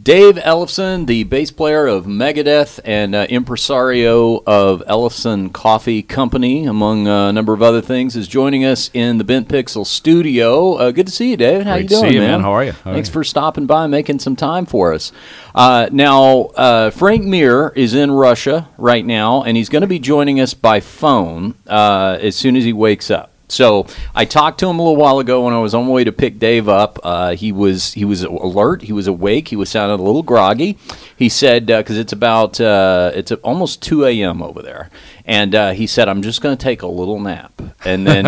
Dave Ellefson, the bass player of Megadeth and impresario of Ellefson Coffee Company, among a number of other things, is joining us in the Bent Pixel studio. Good to see you, David. How you doing, see you, man? How are you? Thanks for stopping by and making some time for us. Frank Mir is in Russia right now, and he's going to be joining us by phone as soon as he wakes up. So I talked to him a little while ago when I was on my way to pick Dave up. He was alert. He was awake. He was sounding a little groggy. He said because it's almost 2 a.m. over there, and he said, "I'm just going to take a little nap and then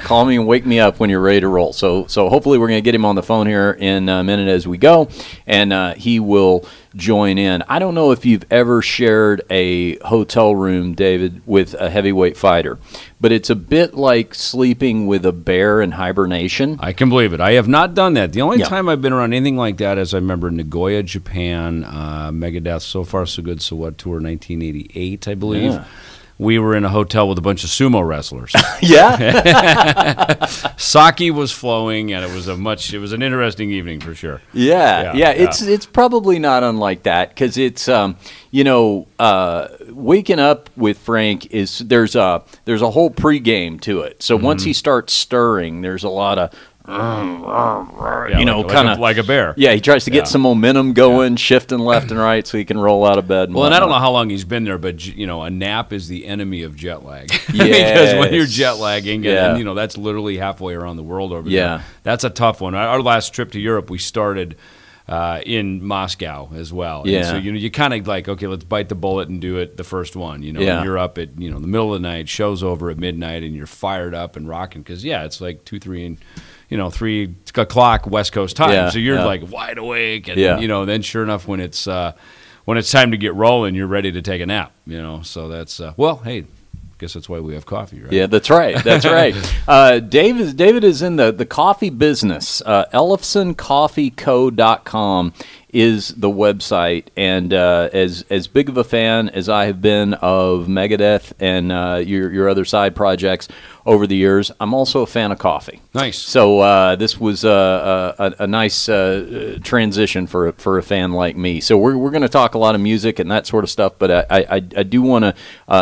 call me and wake me up when you're ready to roll." So hopefully we're going to get him on the phone here in a minute as we go, and he will join in. I don't know if you've ever shared a hotel room, David, with a heavyweight fighter, but it's a bit like sleeping with a bear in hibernation. I can believe it. I have not done that. The only time I've been around anything like that is I remember Nagoya, Japan, Megadeth, So Far So Good So What tour, 1988, I believe. Yeah. We were in a hotel with a bunch of sumo wrestlers. Yeah. Sake was flowing, and it was an interesting evening for sure. Yeah. It's probably not unlike that because it's waking up with Frank is there's a whole pregame to it. So once he starts stirring, there's a lot of kind of like a bear. Yeah, he tries to get some momentum going, shifting left and right, so he can roll out of bed. And I don't know how long he's been there, but a nap is the enemy of jet lag. Yes. Because when you're jet lagging, and that's literally halfway around the world over there. That's a tough one. Our last trip to Europe, we started in Moscow as well. Yeah. And so you kind of like, okay, let's bite the bullet and do it the first one. And you're up at the middle of the night, show's over at midnight, and you're fired up and rocking because it's like 3 o'clock West Coast time. So you're like wide awake, and then sure enough when it's time to get rolling, you're ready to take a nap. So that's hey. I guess that's why we have coffee, right? Yeah, that's right. That's right. David is in the coffee business. EllefsonCoffeeCo.com is the website, and as big of a fan as I have been of Megadeth and your other side projects over the years, I'm also a fan of coffee. Nice. So this was a nice transition for a fan like me. So we're going to talk a lot of music and that sort of stuff, but I do want to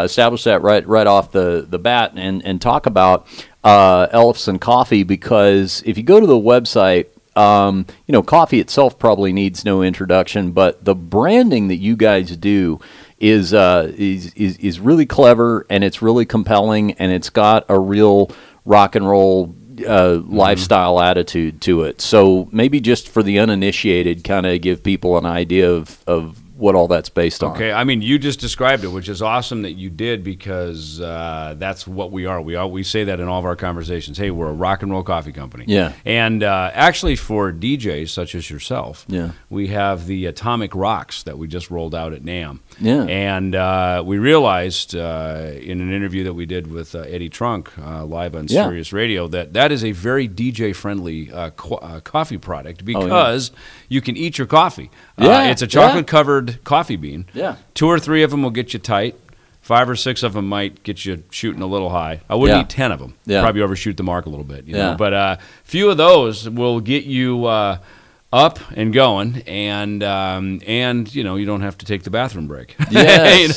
establish that right off the bat and talk about Ellefson Coffee, because if you go to the website, coffee itself probably needs no introduction, but the branding that you guys do is really clever, and it's really compelling, and it's got a real rock and roll lifestyle attitude to it. So maybe just for the uninitiated, kind of give people an idea of what all that's based on. Okay, I mean, you just described it, which is awesome that you did, because that's what we are. We say that in all of our conversations. Hey, we're a rock and roll coffee company. Yeah. And actually, for DJs such as yourself, we have the Atomic Rocks that we just rolled out at NAMM. Yeah. And we realized in an interview that we did with Eddie Trunk live on Sirius Radio that is a very DJ-friendly coffee product, because you can eat your coffee. It's a chocolate-covered coffee bean. Yeah. 2 or 3 of them will get you tight. 5 or 6 of them might get you shooting a little high. I wouldn't eat 10 of them. Probably overshoot the mark a little bit. You know? But few of those will get you up and going, and you don't have to take the bathroom break. Yes,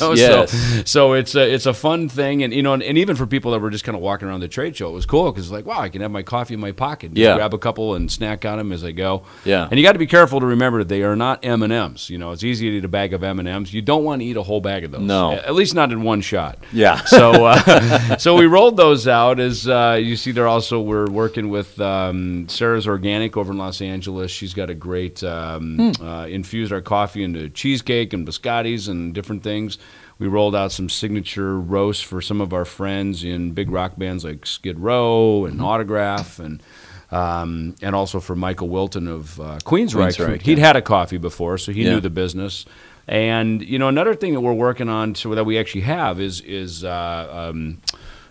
So it's a fun thing, and and even for people that were just kind of walking around the trade show, it was cool because like, wow, I can have my coffee in my pocket, just grab a couple and snack on them as I go. Yeah, and you got to be careful to remember that they are not M&Ms. It's easy to eat a bag of M&Ms. You don't want to eat a whole bag of those. No, at least not in one shot. Yeah. So we rolled those out. As you see, we're working with Sarah's Organic over in Los Angeles. She's got a great infused our coffee into cheesecake and biscottis and different things. We rolled out some signature roasts for some of our friends in big rock bands like Skid Row and Autograph, and also for Michael Wilton of Queensryche. He'd had a coffee before, so he knew the business. And another thing that we're working on, so that we actually have, is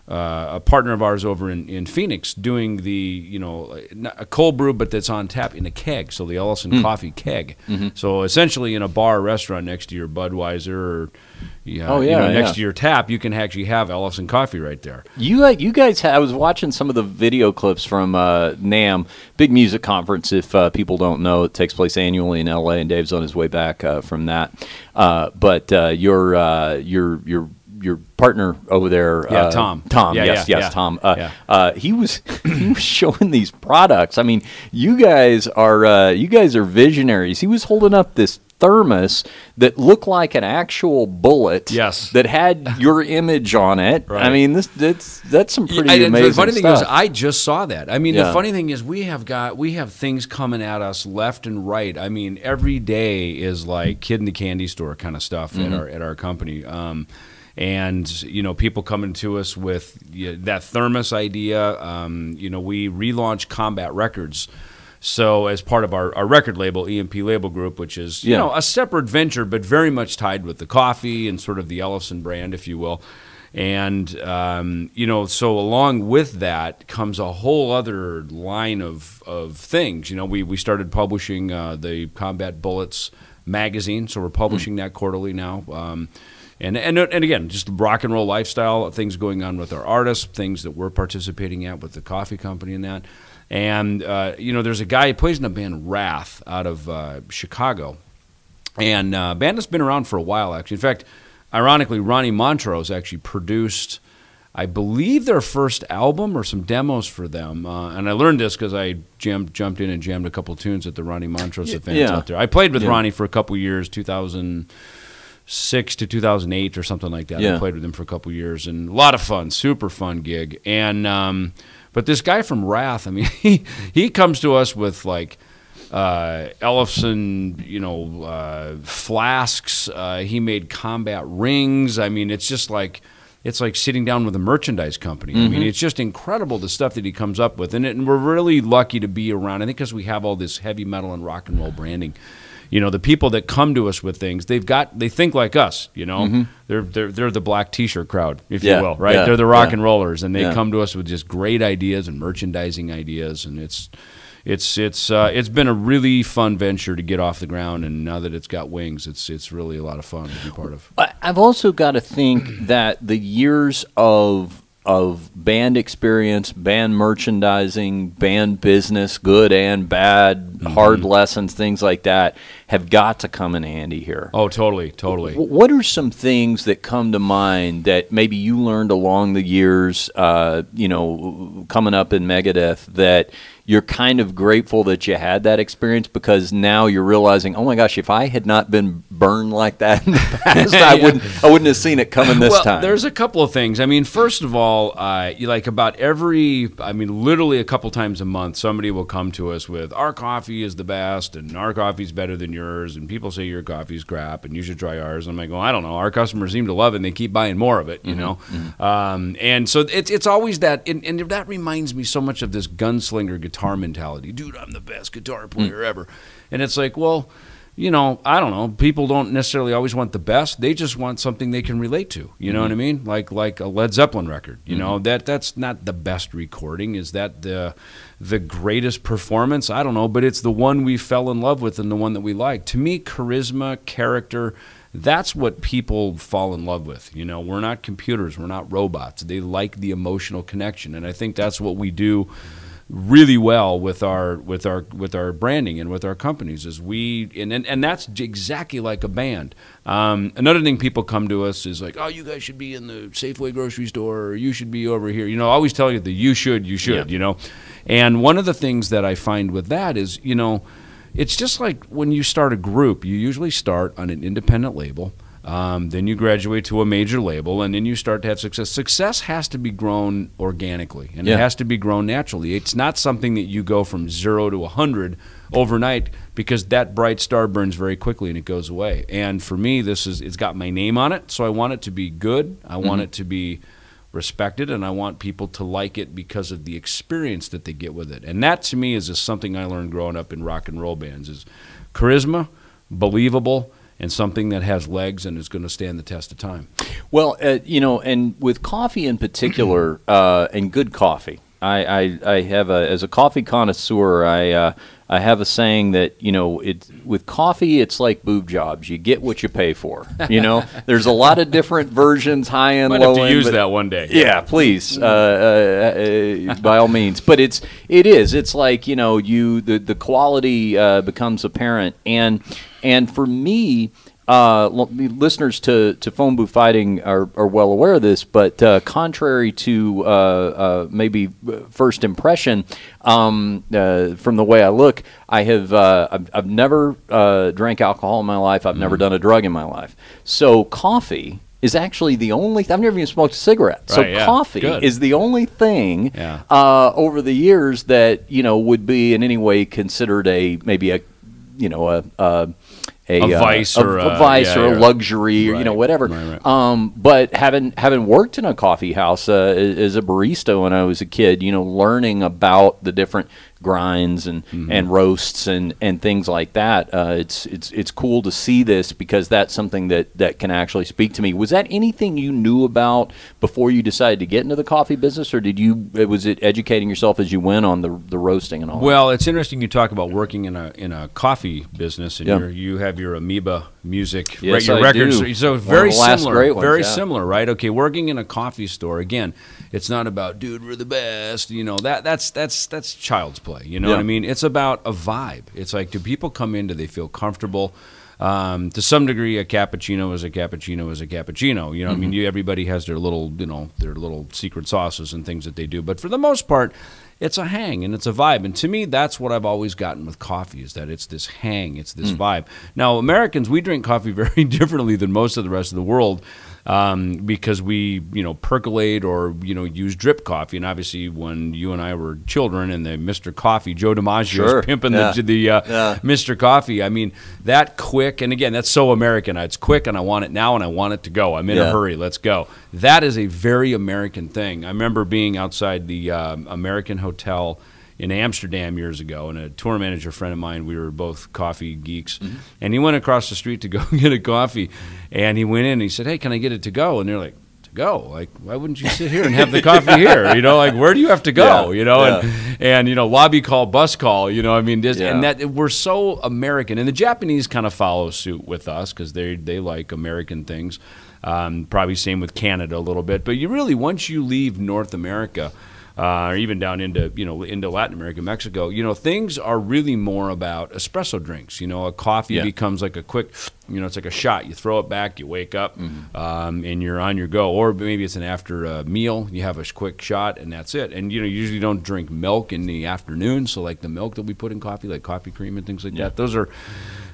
a partner of ours over in Phoenix doing the, a cold brew, but that's on tap in a keg. So the Ellefson coffee keg. So essentially in a bar or restaurant next to your Budweiser or next to your tap, you can actually have Ellefson coffee right there. You guys, I was watching some of the video clips from NAMM, big music conference. If people don't know, it takes place annually in LA, and Dave's on his way back from that. But your partner over there, Tom. Yes, Tom. He was showing these products. I mean, you guys are visionaries. He was holding up this thermos that looked like an actual bullet. Yes. That had your image on it. Right. I mean, that's some pretty amazing The funny thing stuff. is, I just saw that. I mean, the funny thing is, we have things coming at us left and right. I mean, every day is like kid in the candy store kind of stuff at our company. And, people coming to us with that thermos idea. We relaunched Combat Records. So as part of our record label, EMP Label Group, which is, a separate venture, but very much tied with the coffee and sort of the Ellefson brand, if you will. And, so along with that comes a whole other line of things. We started publishing the Combat Bullets magazine, so we're publishing that quarterly now. And again, just rock and roll lifestyle, things going on with our artists, things that we're participating at with the coffee company and that. And, there's a guy who plays in a band, Wrath, out of Chicago. And band has been around for a while, actually. In fact, ironically, Ronnie Montrose actually produced, I believe, their first album or some demos for them. And I learned this because I jumped in and jammed a couple tunes at the Ronnie Montrose events out there. I played with Ronnie for a couple years, 2006 to 2008 or something like that. I played with him for a couple years, and a lot of fun, super fun gig. And but this guy from Wrath, I mean, he comes to us with like Ellefson, flasks. He made combat rings. I mean, it's like sitting down with a merchandise company. I mean, it's just incredible the stuff that he comes up with, and we're really lucky to be around. I think because we have all this heavy metal and rock and roll branding. The people that come to us with things, they think like us, They're the black T-shirt crowd, if you will, right? They're the rock and rollers, and they come to us with just great ideas and merchandising ideas, and it's been a really fun venture to get off the ground, and now that it's got wings, it's really a lot of fun to be part of. I've also got to think that the years of band experience, band merchandising, band business, good and bad, hard lessons, things like that, have got to come in handy here. Oh, totally. What are some things that come to mind that maybe you learned along the years, coming up in Megadeth, that you're kind of grateful that you had that experience, because now you're realizing, oh my gosh, if I had not been burned like that in the past, I wouldn't have seen it coming this time. There's a couple of things. I mean, first of all, literally a couple times a month, somebody will come to us with, our coffee is the best, and our coffee's better than yours, and people say your coffee's crap, and you should try ours. I'm like, well, I don't know. Our customers seem to love it, and they keep buying more of it, you know? And so it's always that, and that reminds me so much of this gunslinger guitar mentality. Dude, I'm the best guitar player ever. And it's like, well, I don't know. People don't necessarily always want the best. They just want something they can relate to. You know what I mean? Like a Led Zeppelin record. You know, that's not the best recording. Is that the greatest performance? I don't know, but it's the one we fell in love with and the one that we like. To me, charisma, character, that's what people fall in love with. We're not computers. We're not robots. They like the emotional connection, and I think that's what we do really well with our branding and with our companies is and that's exactly like a band. Another thing people come to us is like, oh, you guys should be in the Safeway grocery store, or you should be over here. Always telling you that you should. And one of the things that I find with that is, it's just like when you start a group, you usually start on an independent label. Then you graduate to a major label, and then you start to have success. Success has to be grown organically, and it has to be grown naturally. It's not something that you go from 0 to 100 overnight, because that bright star burns very quickly and it goes away. And for me, it's got my name on it, so I want it to be good. I want it to be respected, and I want people to like it because of the experience that they get with it. And that, to me, is just something I learned growing up in rock and roll bands: is charisma, believable, and something that has legs and is going to stand the test of time. Well, and with coffee in particular, and good coffee, I have as a coffee connoisseur, I have a saying that with coffee it's like boob jobs. You get what you pay for. There's a lot of different versions, high end, Might low have to end. use that one day. Yeah, please, by all means. But it's like the quality becomes apparent, and for me. Listeners to Phone Booth Fighting are well aware of this, but contrary to maybe first impression, from the way I look, I've never drank alcohol in my life. I've never done a drug in my life. So coffee is actually the only. I've never even smoked a cigarette. So coffee is the only thing over the years that would be in any way considered maybe a vice or a luxury or whatever. Right. But having worked in a coffee house as a barista when I was a kid, learning about the different grinds and roasts and things like that, it's cool to see this because that's something that can actually speak to me. Was that anything you knew about before you decided to get into the coffee business, or was it educating yourself as you went on the roasting and all? Well, it's interesting you talk about working in a coffee business, and you have your Amoeba music, yes, your I records. do. So very similar, ones, similar, right? Okay, working in a coffee store again. It's not about, dude, we're the best. That's child's play. You know what I mean? It's about a vibe. It's like, do people come in? Do they feel comfortable? To some degree, a cappuccino is a cappuccino is a cappuccino. I mean, everybody has their little, their little secret sauces and things that they do. But for the most part, it's a hang and it's a vibe. And to me, that's what I've always gotten with coffee, is that it's this hang, it's this vibe. Now, Americans, we drink coffee very differently than most of the rest of the world. Because we, percolate or, use drip coffee. And obviously when you and I were children and the Mr. Coffee, Joe DiMaggio was pimping the Mr. Coffee. I mean, that quick, and again, that's so American. It's quick and I want it now and I want it to go. I'm in a hurry. Let's go. That is a very American thing. I remember being outside the American Hotel in Amsterdam years ago, and a tour manager friend of mine, we were both coffee geeks, and he went across the street to go get a coffee, and he went in and he said, hey, can I get it to go? And they're like, to go? Like, why wouldn't you sit here and have the coffee here? Like, where do you have to go? And lobby call, bus call, I mean, and that we're so American, and the Japanese kind of follow suit with us because they like American things. Probably same with Canada a little bit, but you really, once you leave North America, or even down into into Latin America, Mexico, things are really more about espresso drinks. A coffee becomes like a quick, it's like a shot. You throw it back, you wake up, and you're on your go. Or maybe it's an after meal, you have a quick shot, and that's it. And you usually don't drink milk in the afternoon, so like the milk that we put in coffee, like coffee cream and things like that, those are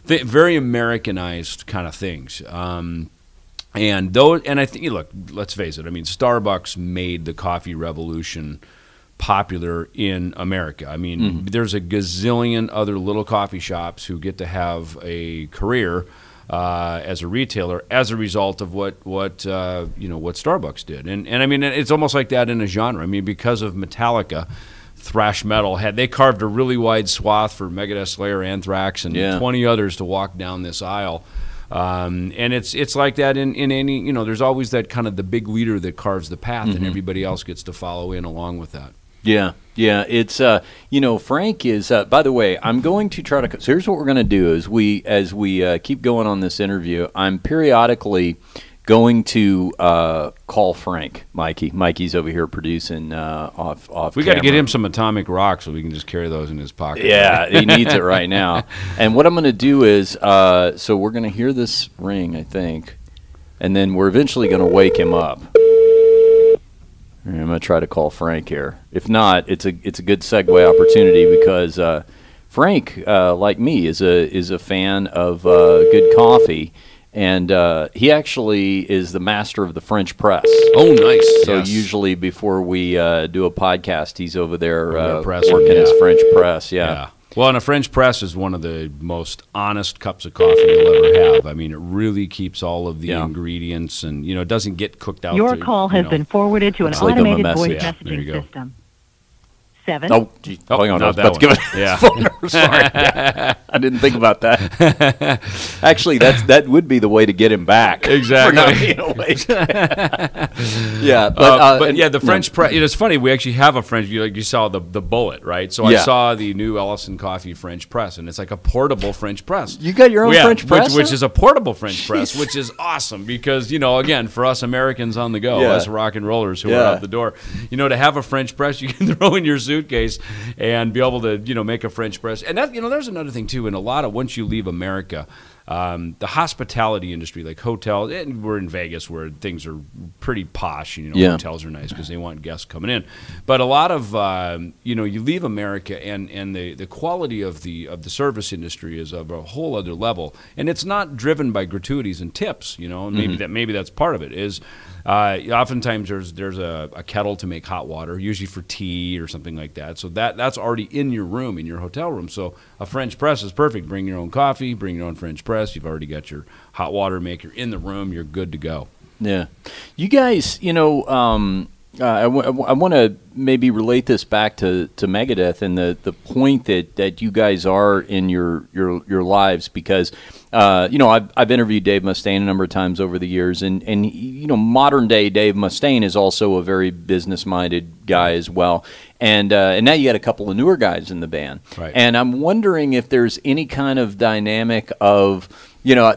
very Americanized kind of things. And I think, look, let's face it. I mean, Starbucks made the coffee revolution popular in America. I mean, there's a gazillion other little coffee shops who get to have a career as a retailer as a result of what Starbucks did. And I mean, it's almost like that in a genre. I mean, because of Metallica, thrash metal they carved a really wide swath for Megadeth, Slayer, Anthrax, and 20 others to walk down this aisle. And it's like that in any, there's always that kind of the big leader that carves the path, and everybody else gets to follow in along with that. Yeah. It's Frank is. By the way, I'm going to try to. So here's what we're going to do: as we keep going on this interview, I'm periodically going to call Frank, Mikey. Mikey's over here producing off. We got to get him some atomic rock so we can just carry those in his pocket. Yeah, he needs it right now. And what I'm going to do is, so we're going to hear this ring, I think, and then we're eventually going to wake him up. I'm going to try to call Frank here. If not, it's a good segue opportunity because Frank, like me, is a fan of good coffee. And he actually is the master of the French press. Oh, nice. So usually before we do a podcast, he's over there working his French press. Yeah. Well, and a French press is one of the most honest cups of coffee you'll ever have. I mean, it really keeps all of the ingredients, and it doesn't get cooked out. Your call has been forwarded to an automated voice messaging system. 7. Oh, gee. Hang on. I was about to give it. Sorry, I didn't think about that. Actually, that would be the way to get him back. Exactly. For not being awake. Yeah, but yeah, the French press. It's funny. We actually have a French. You saw the bullet, right? So I saw the new Ellefson Coffee French press, and it's like a portable French press. You got your own French press, which is a portable French press, which is awesome because again, for us Americans on the go, us rock and rollers who are out the door, to have a French press you can throw in your suitcase and be able to make a French press. And that there's another thing too. In a lot of once you leave America. The hospitality industry, like hotels, and we're in Vegas where things are pretty posh. Hotels are nice because they want guests coming in. But a lot of you leave America, and the quality of the service industry is of a whole other level, and it's not driven by gratuities and tips. And maybe that's part of it. Is oftentimes there's a kettle to make hot water, usually for tea or something like that. So that's already in your room, in your hotel room. So a French press is perfect. Bring your own coffee, bring your own French press. You've already got your hot water maker in the room. You're good to go. Yeah. You guys, I want to maybe relate this back to Megadeth and the point that you guys are in your lives because, I've interviewed Dave Mustaine a number of times over the years, and modern day Dave Mustaine is also a very business minded guy as well, and now you got a couple of newer guys in the band, right. And I'm wondering if there's any kind of dynamic of.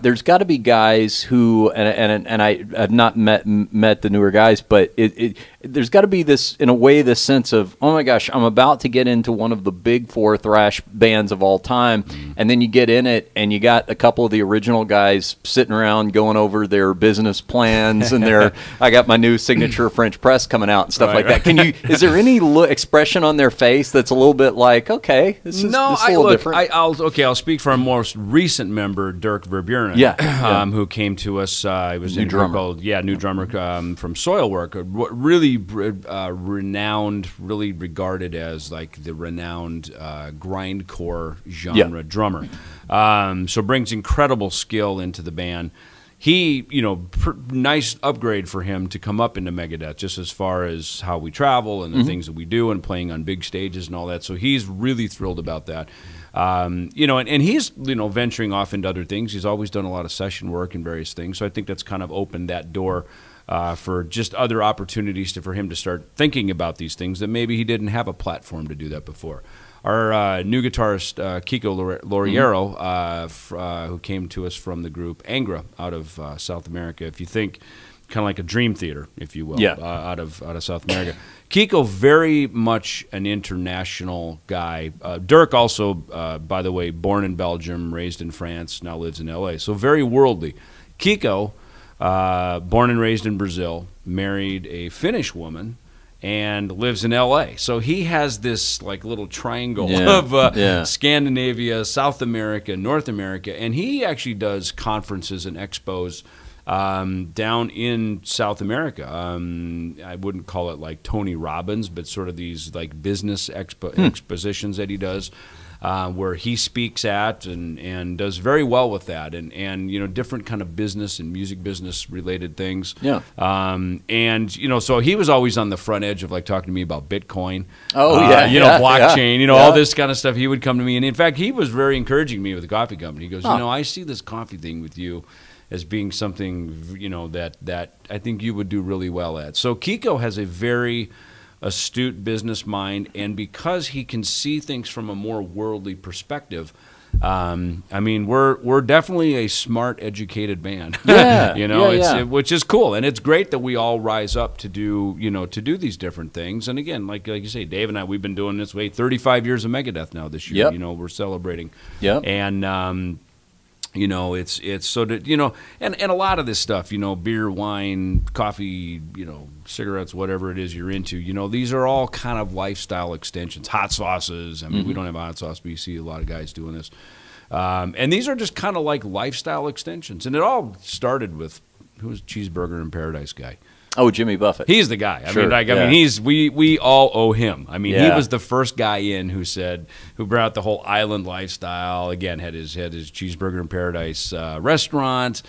There's got to be guys who, and I have not met the newer guys, but there's got to be this, in a way, this sense of, oh my gosh, I'm about to get into one of the big four thrash bands of all time, and then you get in it, and you got a couple of the original guys sitting around going over their business plans, and I got my new signature French press coming out and stuff like that. Is there any expression on their face that's a little bit like, okay, this is a little different? I'll speak for our most recent member, Dirk Verburen, who came to us. He was new drummer from Soilwork, really renowned, really regarded as like the renowned grindcore genre drummer. So brings incredible skill into the band. He, nice upgrade for him to come up into Megadeth, just as far as how we travel and the things that we do and playing on big stages and all that. So he's really thrilled about that. And he's, venturing off into other things. He's always done a lot of session work and various things. So I think that's kind of opened that door for just other opportunities for him to start thinking about these things that maybe he didn't have a platform to do that before. Our new guitarist, Kiko Loriero, who came to us from the group Angra out of South America, if you think kind of like a dream theater, if you will, out of South America. Kiko, very much an international guy. Dirk also, by the way, born in Belgium, raised in France, now lives in L.A., so very worldly. Kiko, born and raised in Brazil, married a Finnish woman, and lives in L.A. So he has this like little triangle of Scandinavia, South America, North America, and he actually does conferences and expos down in South America. I wouldn't call it like Tony Robbins, but sort of these like business expositions that he does. Where he speaks at and does very well with that and different kind of business and music business related things. Yeah. So he was always on the front edge of like talking to me about Bitcoin. Blockchain, all this kind of stuff. He would come to me, and in fact, he was very encouraging me with the coffee company. He goes, I see this coffee thing with you as being something that I think you would do really well at. So Kiko has a very astute business mind, and because he can see things from a more worldly perspective, we're definitely a smart, educated band. Which is cool, and it's great that we all rise up to do these different things. And again, like you say, Dave and I, we've been doing this 35 years of Megadeth now this year. We're celebrating. And it's so that and a lot of this stuff, beer, wine, coffee, cigarettes, whatever it is you're into, these are all kind of lifestyle extensions. Hot sauces. I mean, we don't have hot sauce, but you see a lot of guys doing this. And these are just kind of like lifestyle extensions. And it all started with, who was Cheeseburger in Paradise guy? Oh, Jimmy Buffett. He's the guy. I Sure, mean, like, yeah. I mean, we all owe him. I mean, he Yeah. was the first guy who brought out the whole island lifestyle. Again, had his Cheeseburger in Paradise restaurant.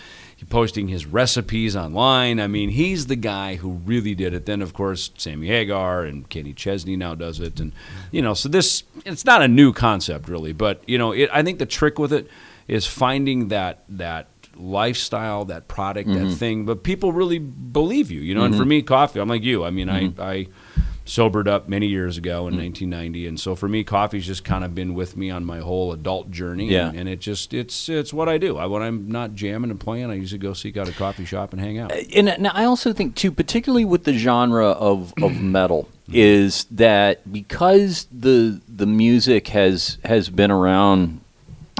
Posting his recipes online. I mean, he's the guy who really did it. Then, of course, Sammy Hagar and Kenny Chesney now does it. And, so it's not a new concept, really. But, I think the trick with it is finding that lifestyle, that product, that thing. But people really believe you, And for me, coffee, I'm like you. I mean, I sobered up many years ago in 1990, and so for me, coffee's just kind of been with me on my whole adult journey. Yeah. And it's what I do. When I'm not jamming and playing, I usually go seek out a coffee shop and hang out. And I also think too, particularly with the genre of metal, is that because the music has been around.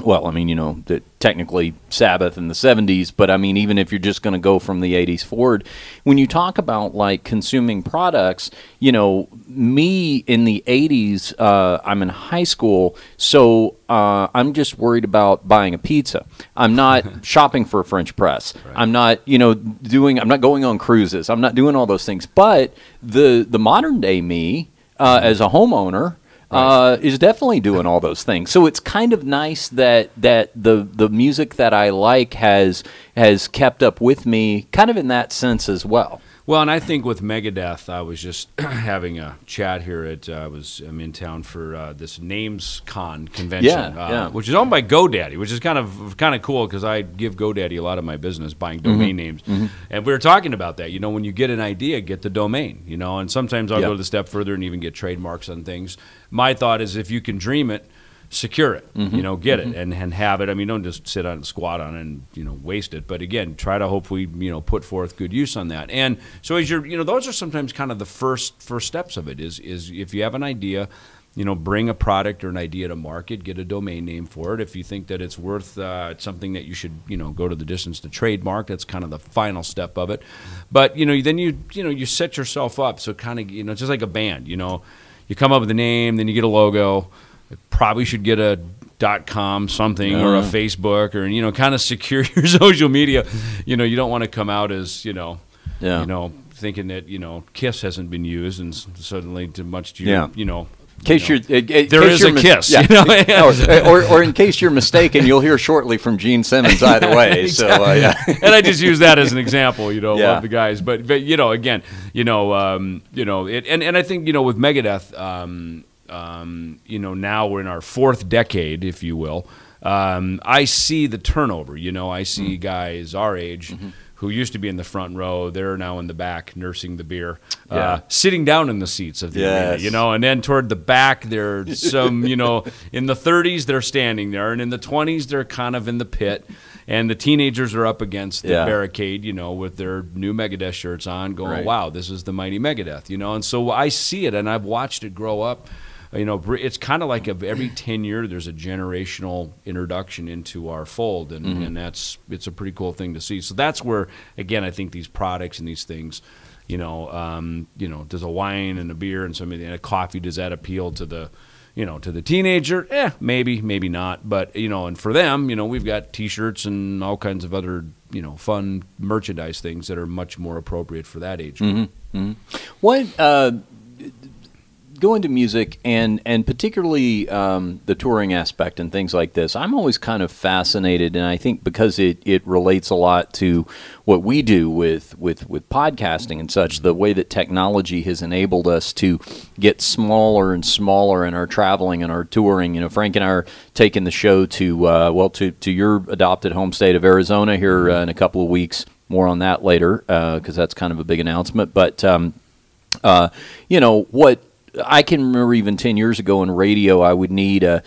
Well, I mean, technically Sabbath in the 70s, but I mean, even if you're just going to go from the 80s forward, when you talk about like consuming products, me in the 80s, I'm in high school, so I'm just worried about buying a pizza. I'm not shopping for a French press. Right. I'm not, I'm not going on cruises. I'm not doing all those things. But the modern day me, as a homeowner, is definitely doing all those things. So it's kind of nice that the music that I like has kept up with me, kind of in that sense as well. Well, and I think with Megadeth, I was just having a chat here I'm in town for this Names Con convention, which is owned by GoDaddy, which is kind of cool because I give GoDaddy a lot of my business buying domain names, and we were talking about that. When you get an idea, get the domain. And sometimes I'll go the step further and even get trademarks on things. My thought is if you can dream it, secure it, get it and have it. I mean, don't just sit on and squat on it and, waste it. But again, try to hopefully, put forth good use on that. And so as you're, those are sometimes kind of the first steps of it is if you have an idea, bring a product or an idea to market, get a domain name for it. If you think that it's worth something that you should, go to the distance to trademark, that's kind of the final step of it. But, then you set yourself up. So kind of, just like a band, you come up with a name, then you get a logo. Probably should get a .com something or a Facebook or kind of secure your social media. You don't want to come out as thinking that Kiss hasn't been used and suddenly too much to your In case there is a Kiss, or in case you're mistaken, you'll hear shortly from Gene Simmons either way. Exactly. So and I just use that as an example, of the guys. But again, and I think with Megadeth. Now we're in our fourth decade, if you will. I see the turnover. I see guys our age who used to be in the front row. They're now in the back nursing the beer, sitting down in the seats of the arena, and then toward the back, there's some, in the 30s, they're standing there, and in the 20s, they're kind of in the pit. And the teenagers are up against the barricade, with their new Megadeth shirts on, going, wow, this is the mighty Megadeth, And so I see it, and I've watched it grow up. It's kind of like every 10 years there's a generational introduction into our fold, and it's a pretty cool thing to see. So that's where, again, I think these products and these things, does a wine and a beer and a coffee, does that appeal to the to the teenager? Maybe not. But, and for them, we've got T-shirts and all kinds of other, fun merchandise things that are much more appropriate for that age group. What go into music and particularly the touring aspect and things like this, I'm always kind of fascinated, and I think because it relates a lot to what we do with podcasting and such, the way that technology has enabled us to get smaller and smaller in our traveling and our touring. Frank and I are taking the show to your adopted home state of Arizona here in a couple of weeks. More on that later because that's kind of a big announcement. But what I can remember even 10 years ago in radio, I would need a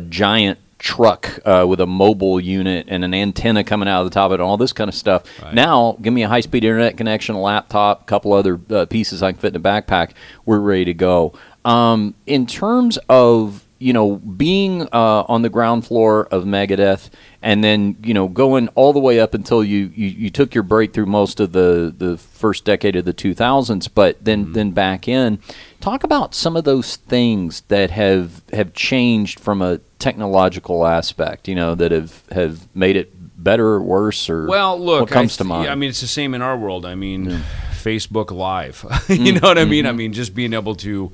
giant truck with a mobile unit and an antenna coming out of the top of it and all this kind of stuff. Right. Now, give me a high-speed internet connection, a laptop, a couple other pieces I can fit in a backpack. We're ready to go. In terms of being on the ground floor of Megadeth and then, going all the way up until you took your break through most of the first decade of the 2000s, but then back in. Talk about some of those things that have changed from a technological aspect, that have made it better or worse, or well, look, what comes to mind? I mean, it's the same in our world. I mean, Facebook Live. You know what I mean? I mean, just being able to,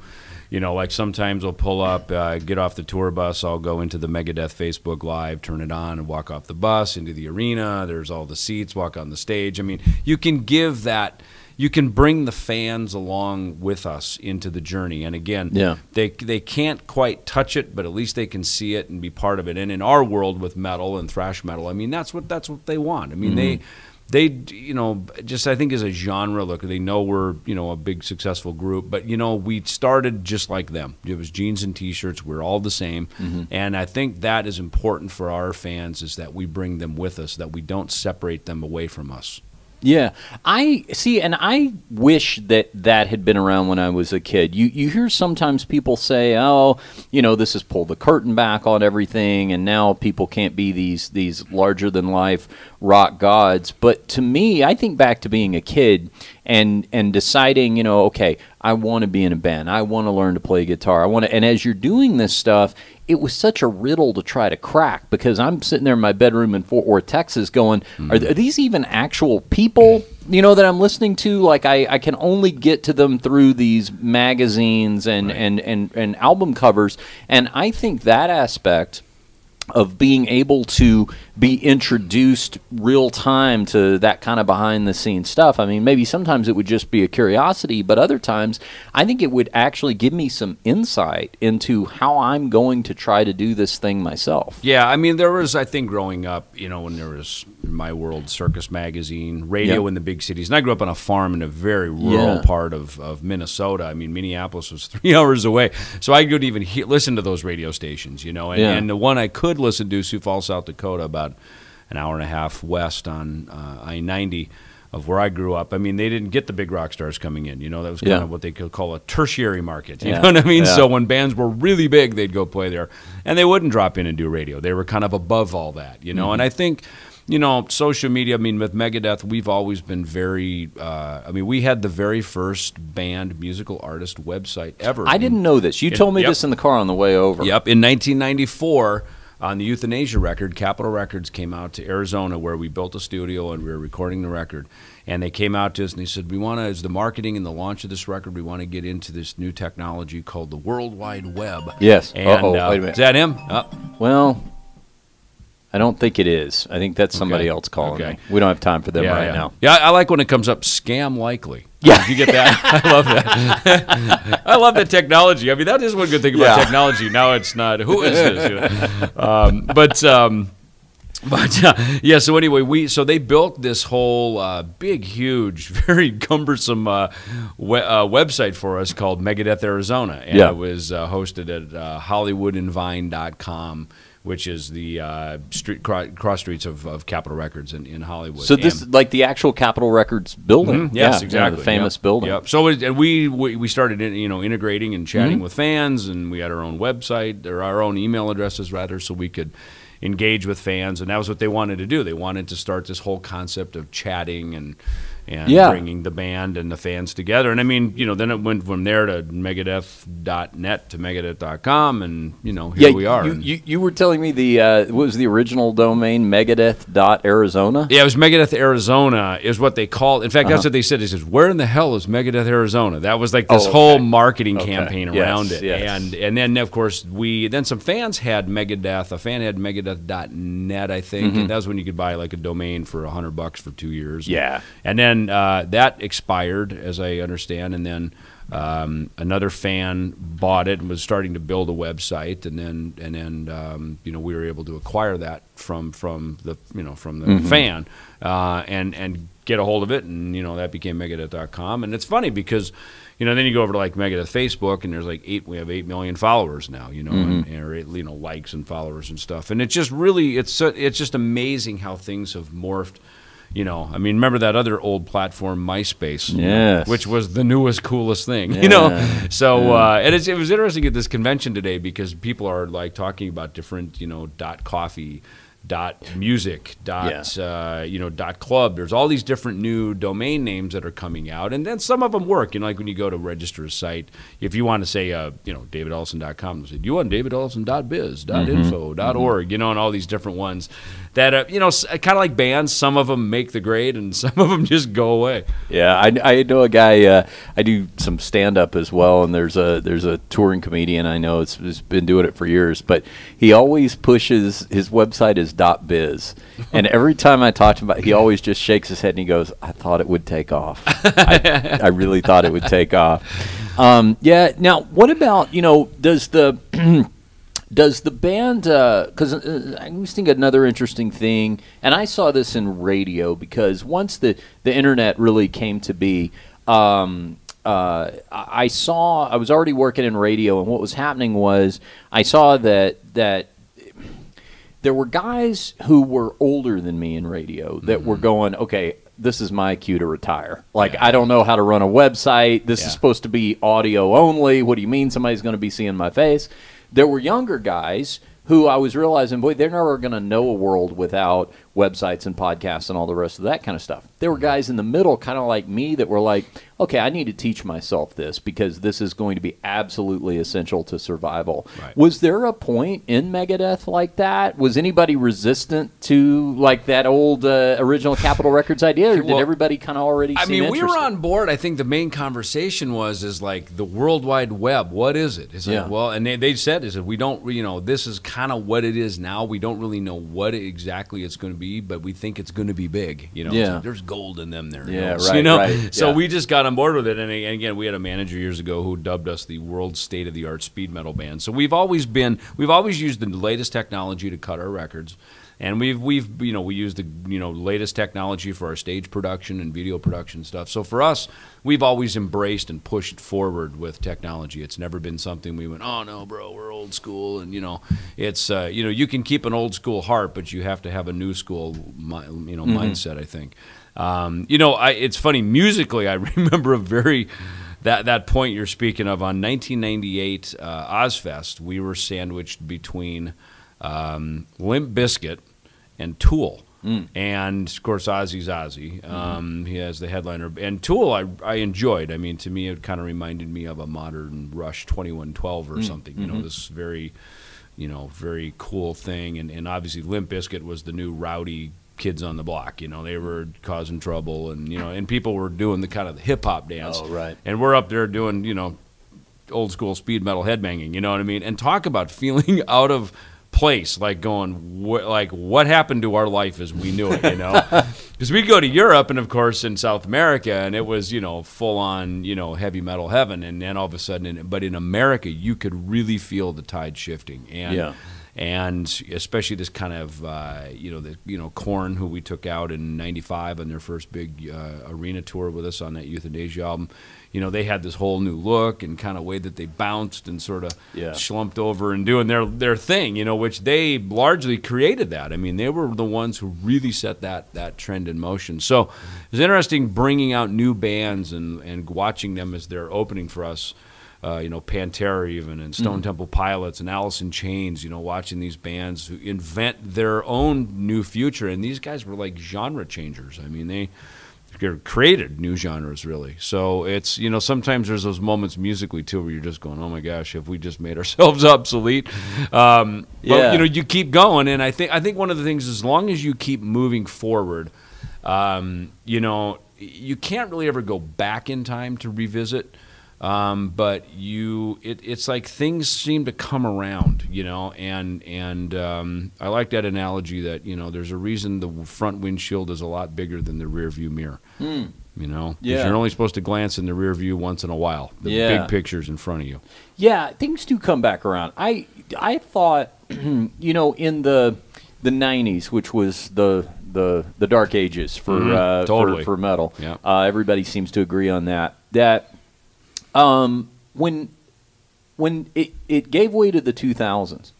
like sometimes I'll pull up, get off the tour bus, I'll go into the Megadeth Facebook Live, turn it on, and walk off the bus into the arena. There's all the seats, walk on the stage. I mean, you can give that. You can bring the fans along with us into the journey. And again, they can't quite touch it, but at least they can see it and be part of it. And in our world with metal and thrash metal, I mean, that's what they want. I mean, they just I think as a genre, look, they know we're, a big successful group, but, we started just like them. It was jeans and T-shirts. We're all the same. And I think that is important for our fans, is that we bring them with us, that we don't separate them away from us. Yeah, I see, and I wish that had been around when I was a kid. You hear sometimes people say, "Oh, this has pulled the curtain back on everything, and now people can't be these larger than life rock gods." But to me, I think back to being a kid and deciding, okay, I want to be in a band. I want to learn to play guitar. And as you're doing this stuff, it was such a riddle to try to crack, because I'm sitting there in my bedroom in Fort Worth, Texas, going, are these even actual people, that I'm listening to? Like, I can only get to them through these magazines and album covers. And I think that aspect of being able to be introduced real time to that kind of behind the scenes stuff. I mean, maybe sometimes it would just be a curiosity, but other times I think it would actually give me some insight into how I'm going to try to do this thing myself. Yeah, I mean, there was, I think, growing up, when there was My World, Circus Magazine, radio in the big cities. And I grew up on a farm in a very rural part of Minnesota. I mean, Minneapolis was 3 hours away. So I couldn't even listen to those radio stations, And the one I could listen to, Sioux Falls, South Dakota, about an hour and a half west on I-90 of where I grew up. I mean, they didn't get the big rock stars coming in. That was kind of what they could call a tertiary market. You know what I mean? So when bands were really big, they'd go play there. And they wouldn't drop in and do radio. They were kind of above all that, And I think, social media, I mean, with Megadeth, we've always been very, we had the very first band musical artist website ever. I didn't know this. You told me this in the car on the way over. Yep, in 1994. On the Euthanasia record, Capitol Records came out to Arizona, where we built a studio and we were recording the record. And they came out to us and they said, as the marketing and the launch of this record, we want to get into this new technology called the World Wide Web. Yes. And, wait a minute. Is that him? Well, I don't think it is. I think that's somebody else calling me. We don't have time for them now. Yeah, I like when it comes up, scam likely. Yeah. Did you get that? I love that. I love that technology. I mean, that is one good thing about technology. Now it's not, who is this? So anyway, so they built this whole big, huge, very cumbersome website for us called Megadeth Arizona. And it was hosted at HollywoodandVine.com, which is the cross streets of Capitol Records in Hollywood. So this is like the actual Capitol Records building. Yes, exactly. The famous building. Yep. So we started integrating and chatting with fans, and we had our own website, or our own email addresses rather, so we could engage with fans, and that was what they wanted to do. They wanted to start this whole concept of chatting and bringing the band and the fans together. And I mean, then it went from there to Megadeth.net to Megadeth.com, and here we are. You were telling me what was the original domain, Megadeth.Arizona? Yeah, it was Megadeth Arizona is what they called. In fact, that's what they said. They said, "Where in the hell is Megadeth Arizona?" That was like this whole marketing campaign around it. Yes. And then of course some fans had Megadeth. A fan had Megadeth.net, I think, and that was when you could buy like a domain for $100 for 2 years. Yeah. And then that expired, as I understand, and then another fan bought it and was starting to build a website, and then we were able to acquire that from the fan and get a hold of it, and that became Megadeth.com. And it's funny because then you go over to like Megadeth Facebook, and there's like we have 8 million followers now, and likes and followers and stuff, and it's just really it's just amazing how things have morphed. I mean, remember that other old platform, MySpace, which was the newest, coolest thing, So, and it was interesting at this convention today because people are like talking about different, .coffee .music, .club. There's all these different new domain names that are coming out, and then some of them work. Like when you go to register a site, if you want to say, DavidEllefson.com, say, do you want DavidEllefson.biz, .info, .org, and all these different ones that, kind of like bands. Some of them make the grade, and some of them just go away. Yeah, I know a guy. I do some stand up as well, and there's a touring comedian I know. It's been doing it for years, but he always pushes his website is .biz, and every time I talk to him about it, he always just shakes his head and he goes, "I thought it would take off. I really thought it would take off." Yeah. Now, what about does the Does the band, because I was thinking another interesting thing, and I saw this in radio, because once the internet really came to be, I was already working in radio, and what was happening was I saw that there were guys who were older than me in radio that were going, okay, this is my cue to retire. Like, I don't know how to run a website. This is supposed to be audio only. What do you mean somebody's going to be seeing my face? There were younger guys who I was realizing, boy, they're never going to know a world without websites and podcasts and all the rest of that kind of stuff. There were guys in the middle, kind of like me, that were like, okay, I need to teach myself this because this is going to be absolutely essential to survival. Right. Was there a point in Megadeth like that? Was anybody resistant to like that old original Capitol Records idea, or did everybody kind of already seem interested? We were on board. I think the main conversation is like the World Wide Web. What is it? It's like, well, and they said, we don't, this is kind of what it is now. We don't really know what exactly it's going to be, but we think it's going to be big. It's like, there's gold in them there. Right. So we just got on board with it, and again, we had a manager years ago who dubbed us the world's state-of-the-art speed metal band. So we've always used the latest technology to cut our records, and we use the latest technology for our stage production and video production stuff. So for us, we've always embraced and pushed forward with technology. It's never been something we went, oh no, bro, we're old school, and it's you can keep an old school heart, but you have to have a new school mindset, I think. It's funny, musically, I remember that point you're speaking of on 1998 Ozfest. We were sandwiched between Limp Bizkit and Tool. And of course, Ozzy's Ozzy. He has the headliner, and Tool I enjoyed. I mean, to me, it kind of reminded me of a modern Rush 2112 or something. This very cool thing. And obviously, Limp Bizkit was the new rowdy kids on the block. They were causing trouble, and people were doing the kind of hip hop dance. Oh, right. And we're up there doing old school speed metal headbanging. You know what I mean? And talk about feeling out of place, like going, what happened to our life as we knew it, because we'd go to Europe and of course in South America, and it was full on heavy metal heaven, and then all of a sudden, but in America you could really feel the tide shifting, and especially this kind of Korn, who we took out in '95 on their first big arena tour with us on that Euthanasia album. They had this whole new look and kind of way that they bounced and sort of slumped over and doing their thing, which they largely created that. I mean, they were the ones who really set that trend in motion. So it was interesting bringing out new bands and watching them as they're opening for us. Pantera even, and Stone Temple Pilots and Alice in Chains, watching these bands who invent their own new future. And these guys were like genre changers. I mean, they created new genres, really. So it's, sometimes there's those moments musically, too, where you're just going, oh, my gosh, have we just made ourselves obsolete? But, you keep going. And I think one of the things, as long as you keep moving forward, you can't really ever go back in time to revisit. But it's like things seem to come around, and I like that analogy that, there's a reason the front windshield is a lot bigger than the rear view mirror, because you're only supposed to glance in the rear view once in a while. The big picture's in front of you. Yeah, things do come back around. I thought, in the 90s, which was the dark ages for for metal. Yeah. Everybody seems to agree on that. When it gave way to the 2000s,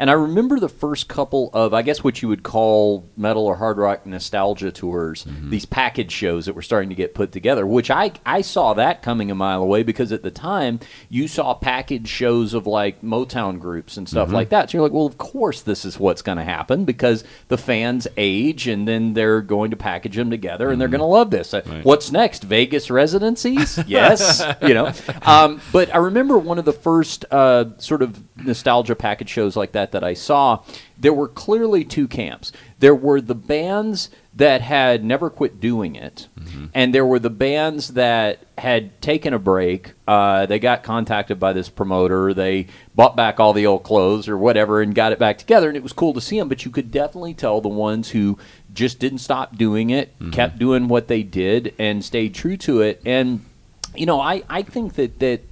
And I remember the first couple of, I guess what you would call metal or hard rock nostalgia tours, these package shows that were starting to get put together, which I saw that coming a mile away, because at the time you saw package shows of like Motown groups and stuff like that. So you're like, well, of course this is what's going to happen, because the fans age and then they're going to package them together and they're going to love this. What's next? Vegas residencies? Yes. But I remember one of the first sort of nostalgia package shows like that I saw. There were clearly two camps. There were the bands that had never quit doing it, and there were the bands that had taken a break. They got contacted by this promoter. They bought back all the old clothes or whatever and got it back together, and it was cool to see them. But you could definitely tell the ones who just didn't stop doing it, kept doing what they did, and stayed true to it. And I think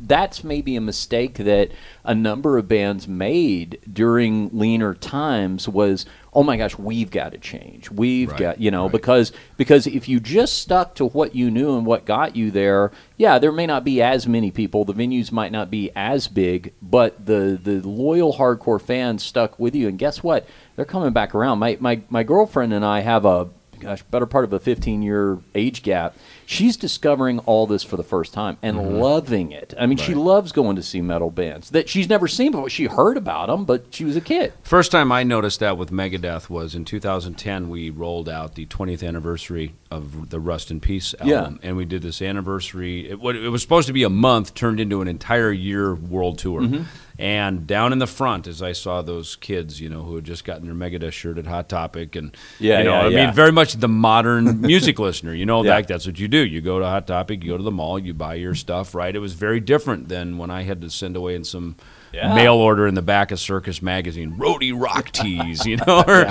that's maybe a mistake that a number of bands made during leaner times was, oh my gosh, we've got to change. We've got, because if you just stuck to what you knew and what got you there, there may not be as many people. The venues might not be as big, but the loyal hardcore fans stuck with you. And guess what? They're coming back around. My girlfriend and I have better part of a 15-year age gap. She's discovering all this for the first time and loving it. I mean, she loves going to see metal bands that she's never seen before. She heard about them, but she was a kid. First time I noticed that with Megadeth was in 2010. We rolled out the 20th anniversary of the Rust in Peace album, and we did this anniversary. It was supposed to be a month, turned into an entire year world tour. And down in the front, as I saw those kids, who had just gotten their Megadeth shirt at Hot Topic, and I mean, very much the modern music listener. That's what you do. You go to Hot Topic, you go to the mall, you buy your stuff. Right? It was very different than when I had to send away in some mail order in the back of Circus magazine, roadie rock tees, or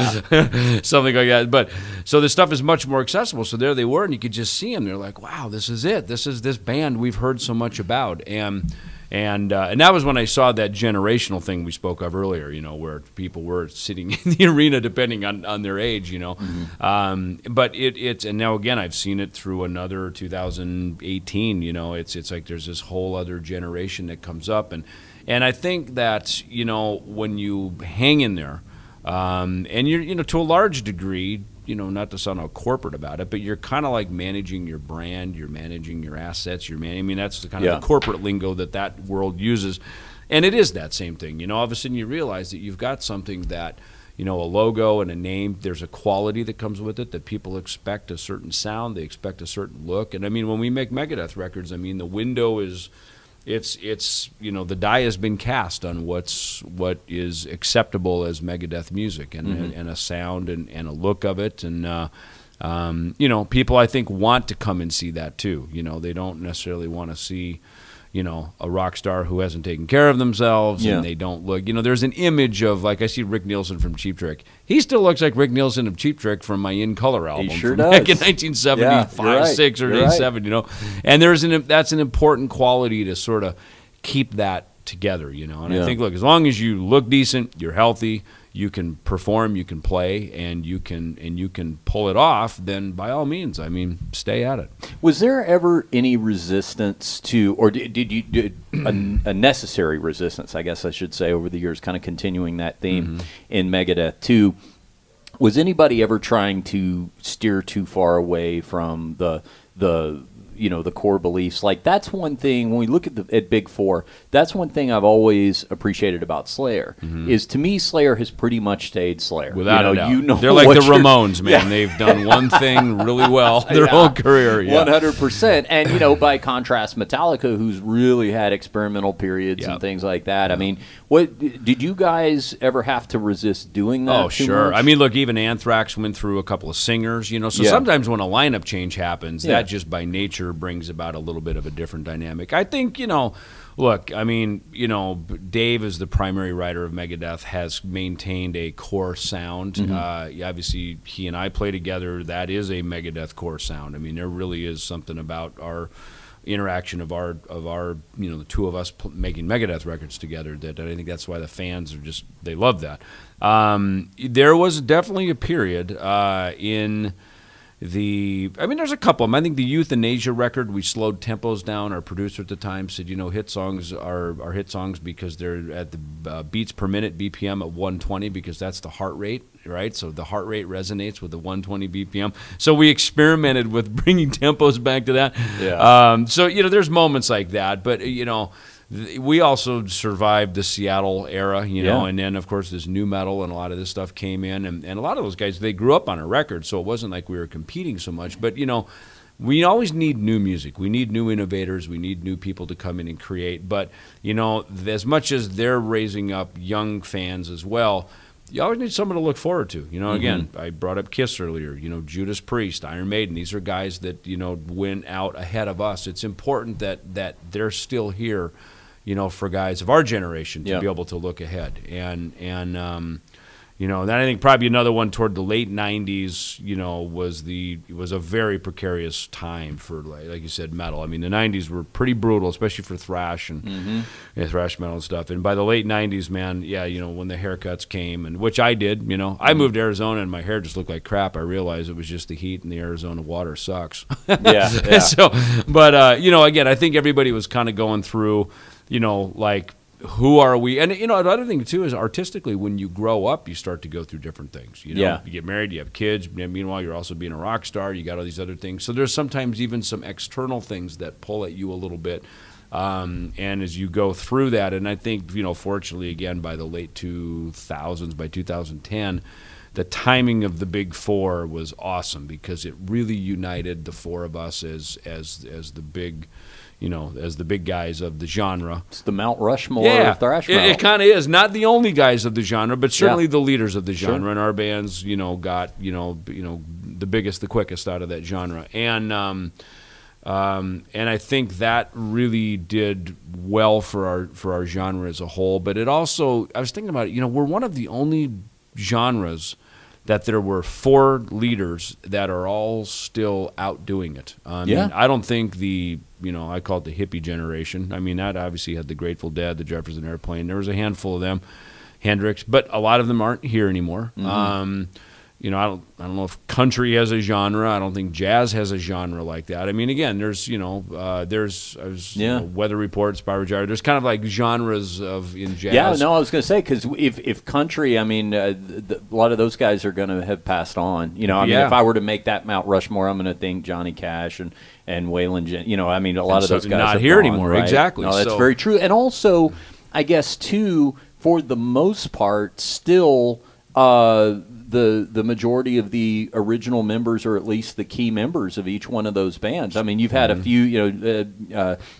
something like that. But so this stuff is much more accessible. So there they were, and you could just see them. They're like, wow, this is it. This is this band we've heard so much about, and that was when I saw that generational thing we spoke of earlier, where people were sitting in the arena depending on their age, But it's and now again I've seen it through another 2018, it's like there's this whole other generation that comes up, and I think that when you hang in there, and you're to a large degree. Not to sound all corporate about it, but you're kind of like managing your brand, you're managing your assets, that's the kind of the corporate lingo that world uses. And it is that same thing. All of a sudden you realize that you've got something that, a logo and a name, there's a quality that comes with it, that people expect a certain sound, they expect a certain look. And I mean, when we make Megadeth records, I mean, the window is... It's the die has been cast on what is acceptable as Megadeth music and a sound and a look of it, and people I think want to come and see that too. They don't necessarily want to see a rock star who hasn't taken care of themselves and they don't look. There's an image of, like, I see Rick Nielsen from Cheap Trick. He still looks like Rick Nielsen of Cheap Trick from my In Color album. He sure from does. Back in 1975, 6 or 87, And that's an important quality to sort of keep that together, And I think, look, as long as you look decent, you're healthy, you can perform, you can play, and you can pull it off, then by all means, I mean, stay at it. Was there ever any resistance to, or did you do a necessary resistance, I guess I should say, over the years, kind of continuing that theme in Megadeth to, was anybody ever trying to steer too far away from the core beliefs? Like, that's one thing when we look at Big Four. That's one thing I've always appreciated about Slayer. Is, to me, Slayer has pretty much stayed Slayer. Without a doubt, they're like the Ramones, man. Yeah. They've done one thing really well their whole career. 100%. And by contrast, Metallica, who's really had experimental periods and things like that. I mean, what did you guys ever have to resist doing that? Oh, sure. Much? I mean, look, even Anthrax went through a couple of singers. So sometimes when a lineup change happens, that just by nature brings about a little bit of a different dynamic. I think, look, I mean, Dave, as the primary writer of Megadeth, has maintained a core sound. Obviously, he and I play together. That is a Megadeth core sound. I mean, there really is something about our interaction of our the two of us making Megadeth records together that I think that's why the fans are they love that. There was definitely a period in I mean, there's a couple of them. I think the Euthanasia record, we slowed tempos down. Our producer at the time said, hit songs are hit songs because they're at the beats per minute, BPM, at 120, because that's the heart rate, right? So the heart rate resonates with the 120 BPM. So we experimented with bringing tempos back to that. Yeah. So, there's moments like that. But, we also survived the Seattle era, and then, of course, this new metal and a lot of this stuff came in. And a lot of those guys, they grew up on a record, so it wasn't like we were competing so much. But, we always need new music. We need new innovators. We need new people to come in and create. But, as much as they're raising up young fans as well, you always need someone to look forward to. Again, I brought up Kiss earlier, Judas Priest, Iron Maiden. These are guys that, went out ahead of us. It's important that they're still here, for guys of our generation to be able to look ahead. And then I think probably another one toward the late 90s, was a very precarious time for, like you said, metal. I mean, the 90s were pretty brutal, especially for thrash and thrash metal and stuff. And by the late 90s, man, when the haircuts came, and which I did, I moved to Arizona and my hair just looked like crap. I realized it was just the heat, and the Arizona water sucks. Yeah. So, but, again, I think everybody was kind of going through, like, who are we? And, another thing, too, is artistically, when you grow up, you start to go through different things. You get married, you have kids. Meanwhile, you're also being a rock star. You got all these other things. So there's sometimes even some external things that pull at you a little bit. And as you go through that, and I think, fortunately, again, by the late 2000s, by 2010, the timing of the Big Four was awesome because it really united the four of us as the big, as the big guys of the genre. It's the Mount Rushmore of thrash metal. It kind of is. Not the only guys of the genre, but certainly the leaders of the genre. Sure. And our bands, got the biggest, the quickest out of that genre. And I think that really did well for our genre as a whole. But it also, I was thinking about it. We're one of the only genres that there were four leaders that are all still out doing it. I don't think I call it the hippie generation. I mean, that obviously had the Grateful Dead, the Jefferson Airplane. There was a handful of them, Hendrix, but a lot of them aren't here anymore. I don't know if country has a genre. I don't think jazz has a genre like that. I mean, again, there's Weather Report, Spyro Gyra. There's kind of like genres in jazz. Yeah, no, I was going to say, because if country, I mean, a lot of those guys are going to have passed on. Mean, if I were to make that Mount Rushmore, I'm going to think Johnny Cash and Waylon. I mean, a lot of those guys not are here gone, anymore. Right? Exactly. No, that's very true. And also, I guess too, for the most part, still. The majority of the original members, or at least the key members of each one of those bands. I mean, you've had a few,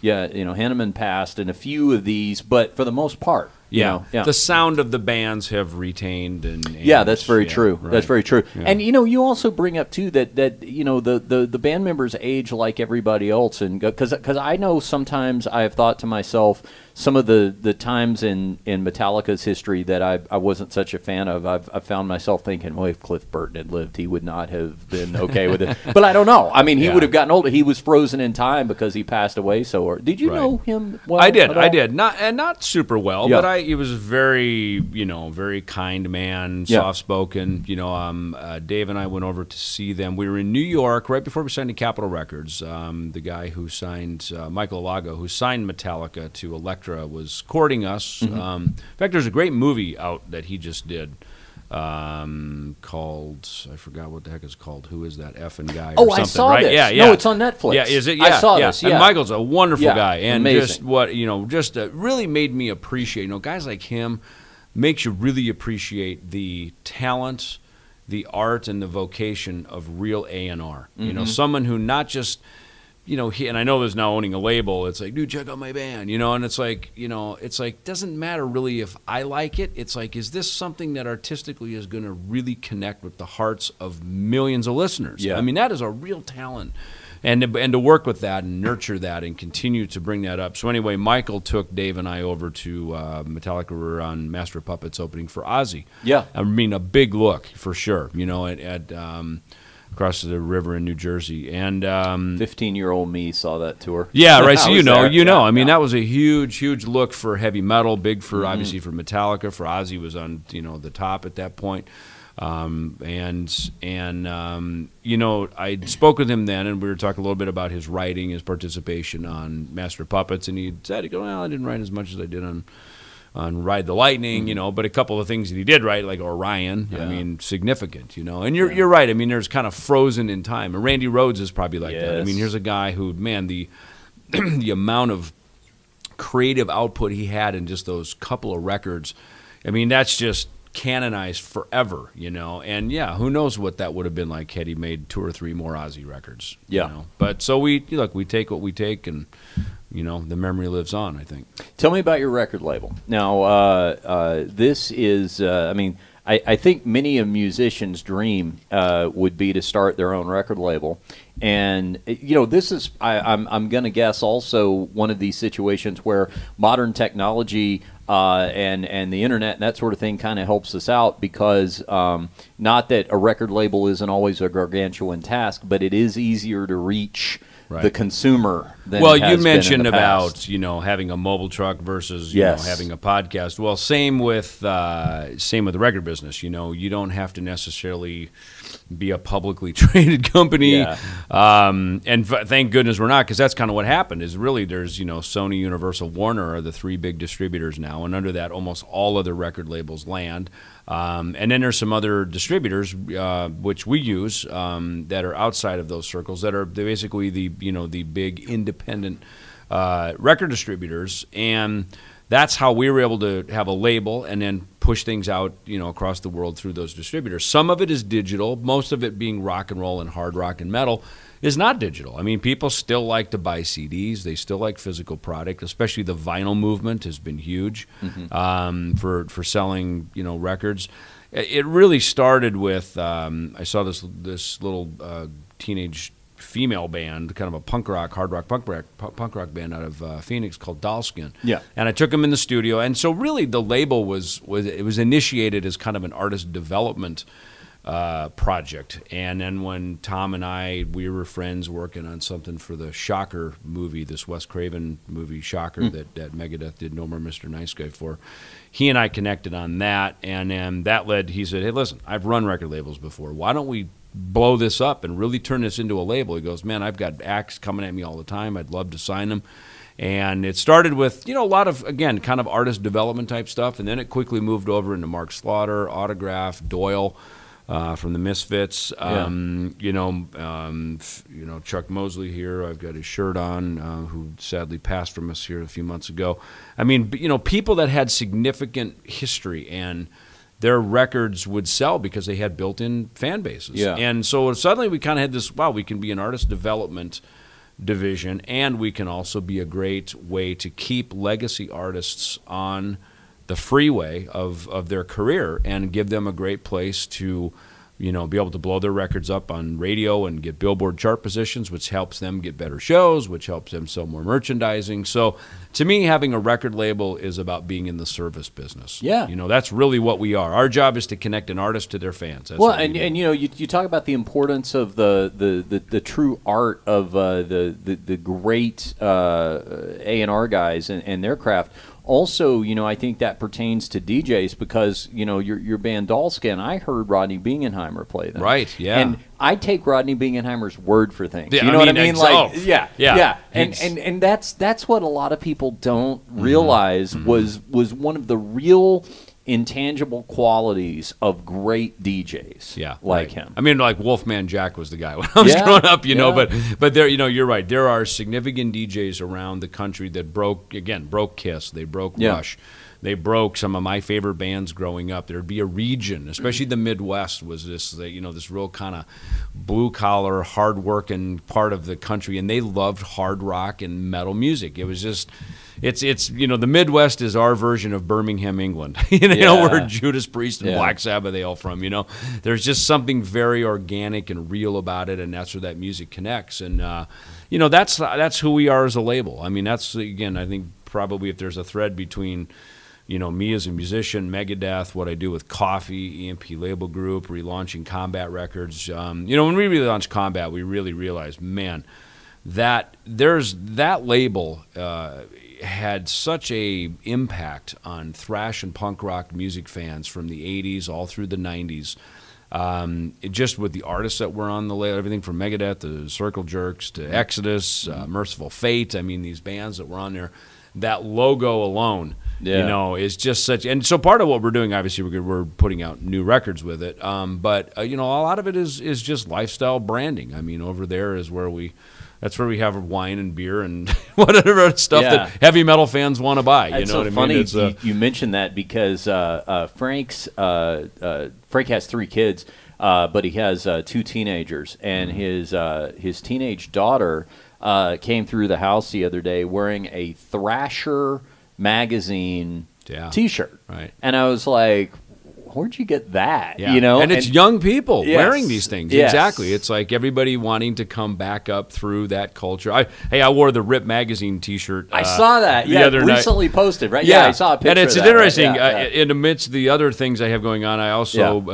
Henneman passed, and a few of these, but for the most part, the sound of the bands have retained. And that's very true. Right. That's very true. Yeah. And you also bring up too that the band members age like everybody else, and because I know sometimes I have thought to myself, some of the times in Metallica's history that I wasn't such a fan of, I've found myself thinking, well, if Cliff Burton had lived, he would not have been okay with it. But I don't know. I mean, he would have gotten older. He was frozen in time because he passed away so early. Did you know him well? I did. Not super well, but he was a very, very kind man, soft-spoken. Dave and I went over to see them. We were in New York right before we signed to Capitol Records. The guy who signed, Michael Alago, who signed Metallica to Elektra, was courting us. In fact, there's a great movie out that he just did called, I forgot what the heck it's called. Who is that effing guy? Oh, I saw this. Yeah. No, it's on Netflix. Yeah, is it? Yeah, I saw this. Yeah. And Michael's a wonderful guy, and amazing. just really made me appreciate. Guys like him makes you really appreciate the talent, the art, and the vocation of real A&R. Someone who not just. And I know there's now owning a label. It's like, dude, check out my band, and it's like, doesn't matter really if I like it. It's like, is this something that artistically is going to really connect with the hearts of millions of listeners? Yeah. I mean, that is a real talent. And to work with that and nurture that and continue to bring that up. So anyway, Michael took Dave and I over to Metallica. We were on Master of Puppets opening for Ozzy. Yeah. I mean, a big look for sure, at across the river in New Jersey, and 15-year-old me saw that tour. Yeah, right. So I mean, that was a huge look for heavy metal, big for obviously for Metallica. For Ozzy was on the top at that point. You know, I spoke with him then, and we were talking a little bit about his writing, his participation on Master of Puppets, and he said, well, I didn't write as much as I did on Ride the Lightning, you know, but a couple of things that he did write, like Orion, I mean, significant, you know. And you're right. I mean, there's kind of frozen in time. And Randy Rhoads is probably like that. I mean, here's a guy who, man, the the amount of creative output he had in just those couple of records, I mean, that's just canonized forever, you know. And yeah, who knows what that would have been like had he made 2 or 3 more Ozzy records. Yeah. You know? But so we take what we take, and you know, the memory lives on, I think. Tell me about your record label. Now, this is, I mean, I think many a musician's dream would be to start their own record label. And, you know, this is, I'm going to guess, also one of these situations where modern technology and the internet and that sort of thing kind of helps us out, because not that a record label isn't always a gargantuan task, but it is easier to reach the consumer than it has you mentioned been in the past. about, you know, having a mobile truck versus you know, having a podcast. Well, same with the record business. You know, you don't have to necessarily be a publicly traded company. Thank goodness we're not, because that's kind of what happened. Is really there's, you know, Sony, Universal, Warner are the 3 big distributors now, and under that almost all other record labels land. And then there's some other distributors which we use that are outside of those circles, that are basically the big independent record distributors, and that's how we were able to have a label and then push things out, you know, across the world through those distributors. Some of it is digital, most of it being rock and roll and hard rock and metal is not digital. I mean, people still like to buy CDs. They still like physical product, especially the vinyl movement has been huge for selling, you know, records. It really started with, I saw this little teenage female band, kind of a punk rock, hard rock, punk rock band out of Phoenix called Dollskin. Yeah. And I took them in the studio, and so really the label was initiated as kind of an artist development project. And then when Tom and we were friends working on something for the Shocker movie, this Wes Craven movie, Shocker, that Megadeth did No More Mr. Nice Guy for. He and I connected on that, and then that led, he said, hey, listen, I've run record labels before. Why don't we blow this up and really turn this into a label? He goes, man, I've got acts coming at me all the time. I'd love to sign them. And it started with, you know, a lot of, again, kind of artist development type stuff, and then it quickly moved over into Mark Slaughter, Autograph, Doyle, from the Misfits, you know, Chuck Mosley here. I've got his shirt on, who sadly passed from us here a few months ago. I mean, you know, people that had significant history, and their records would sell because they had built-in fan bases. Yeah. And so suddenly we kind of had this, wow, we can be an artist development division, and we can also be a great way to keep legacy artists on the freeway of their career and give them a great place to, you know, be able to blow their records up on radio and get Billboard chart positions, which helps them get better shows, which helps them sell more merchandising. So to me, having a record label is about being in the service business. Yeah. You know, that's really what we are. Our job is to connect an artist to their fans. That's and you know, you talk about the importance of the true art of the great A&R guys and their craft. Also, you know, I think that pertains to DJs, because, you know, your band Dollskin, I heard Rodney Bingenheimer play them. Right, yeah. And I take Rodney Bingenheimer's word for things. Yeah, you know what I mean? Like, yeah. And that's what a lot of people don't realize was one of the real intangible qualities of great DJs like him. I mean, like Wolfman Jack was the guy when I was growing up, you know, but there, you know, you're right. There are significant DJs around the country that broke Kiss, they broke Rush. They broke some of my favorite bands growing up. There'd be a region, especially the Midwest, was this, you know, this real kind of blue-collar, hard-working part of the country, and they loved hard rock and metal music. It was just, it's you know, the Midwest is our version of Birmingham, England. You know, where Judas Priest and Black Sabbath they all from. You know, there's just something very organic and real about it, and that's where that music connects. And you know, that's who we are as a label. I mean, that's, again, I think probably if there's a thread between, you know, me as a musician, Megadeth, what I do with Coffee, EMP Label Group, relaunching Combat Records. You know, when we relaunched Combat, we really realized, man, that label had such a impact on thrash and punk rock music fans from the 80s all through the 90s. Just with the artists that were on the label, everything from Megadeth to Circle Jerks to Exodus, Merciful Fate. I mean, these bands that were on there, that logo alone, is just such. And so part of what we're doing, obviously, we're putting out new records with it. But a lot of it is just lifestyle branding. I mean, over there is where that's where we have wine and beer and whatever stuff that heavy metal fans want to buy. That's so funny. You mentioned that because Frank has 3 kids, but he has 2 teenagers, and his teenage daughter came through the house the other day wearing a Thrasher magazine T-shirt, right? And I was like, where'd you get that? Yeah. And it's young people wearing these things. Yes. Exactly. It's like everybody wanting to come back up through that culture. I wore the Rip magazine T-shirt. I saw that. The other recently posted, right? Yeah, I saw a picture. And it's of that, interesting. Right? In amidst the other things I have going on, I also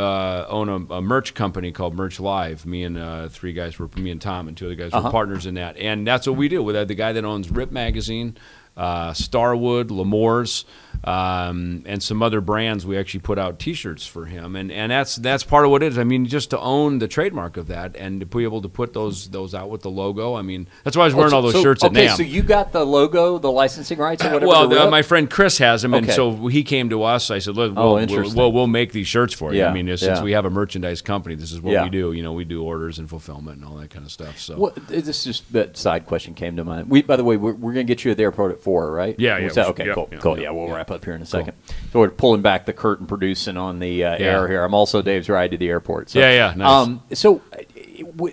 own a merch company called Merch Live. Me and me and Tom and 2 other guys were partners in that. And that's what we do. With the guy that owns Rip magazine, Starwood, L'Amour's, and some other brands. We actually put out T-shirts for him, and that's part of what it is. I mean, just to own the trademark of that and to be able to put those out with the logo. I mean, that's why I was wearing all those shirts at NAMM. Okay, so you got the logo, the licensing rights, or whatever. Well, my friend Chris has them, and so he came to us. I said, "Look, we'll make these shirts for you." Yeah. I mean, since we have a merchandise company, this is what we do. We do orders and fulfillment and all that kind of stuff. So, this just that side question came to mind. By the way, we're going to get you at the airport at 4, right? Yeah. Okay, cool. Yeah, we'll wrap up here in a second. Cool. So we're pulling back the curtain, producing on the air here. I'm also Dave's ride to the airport. So, nice. So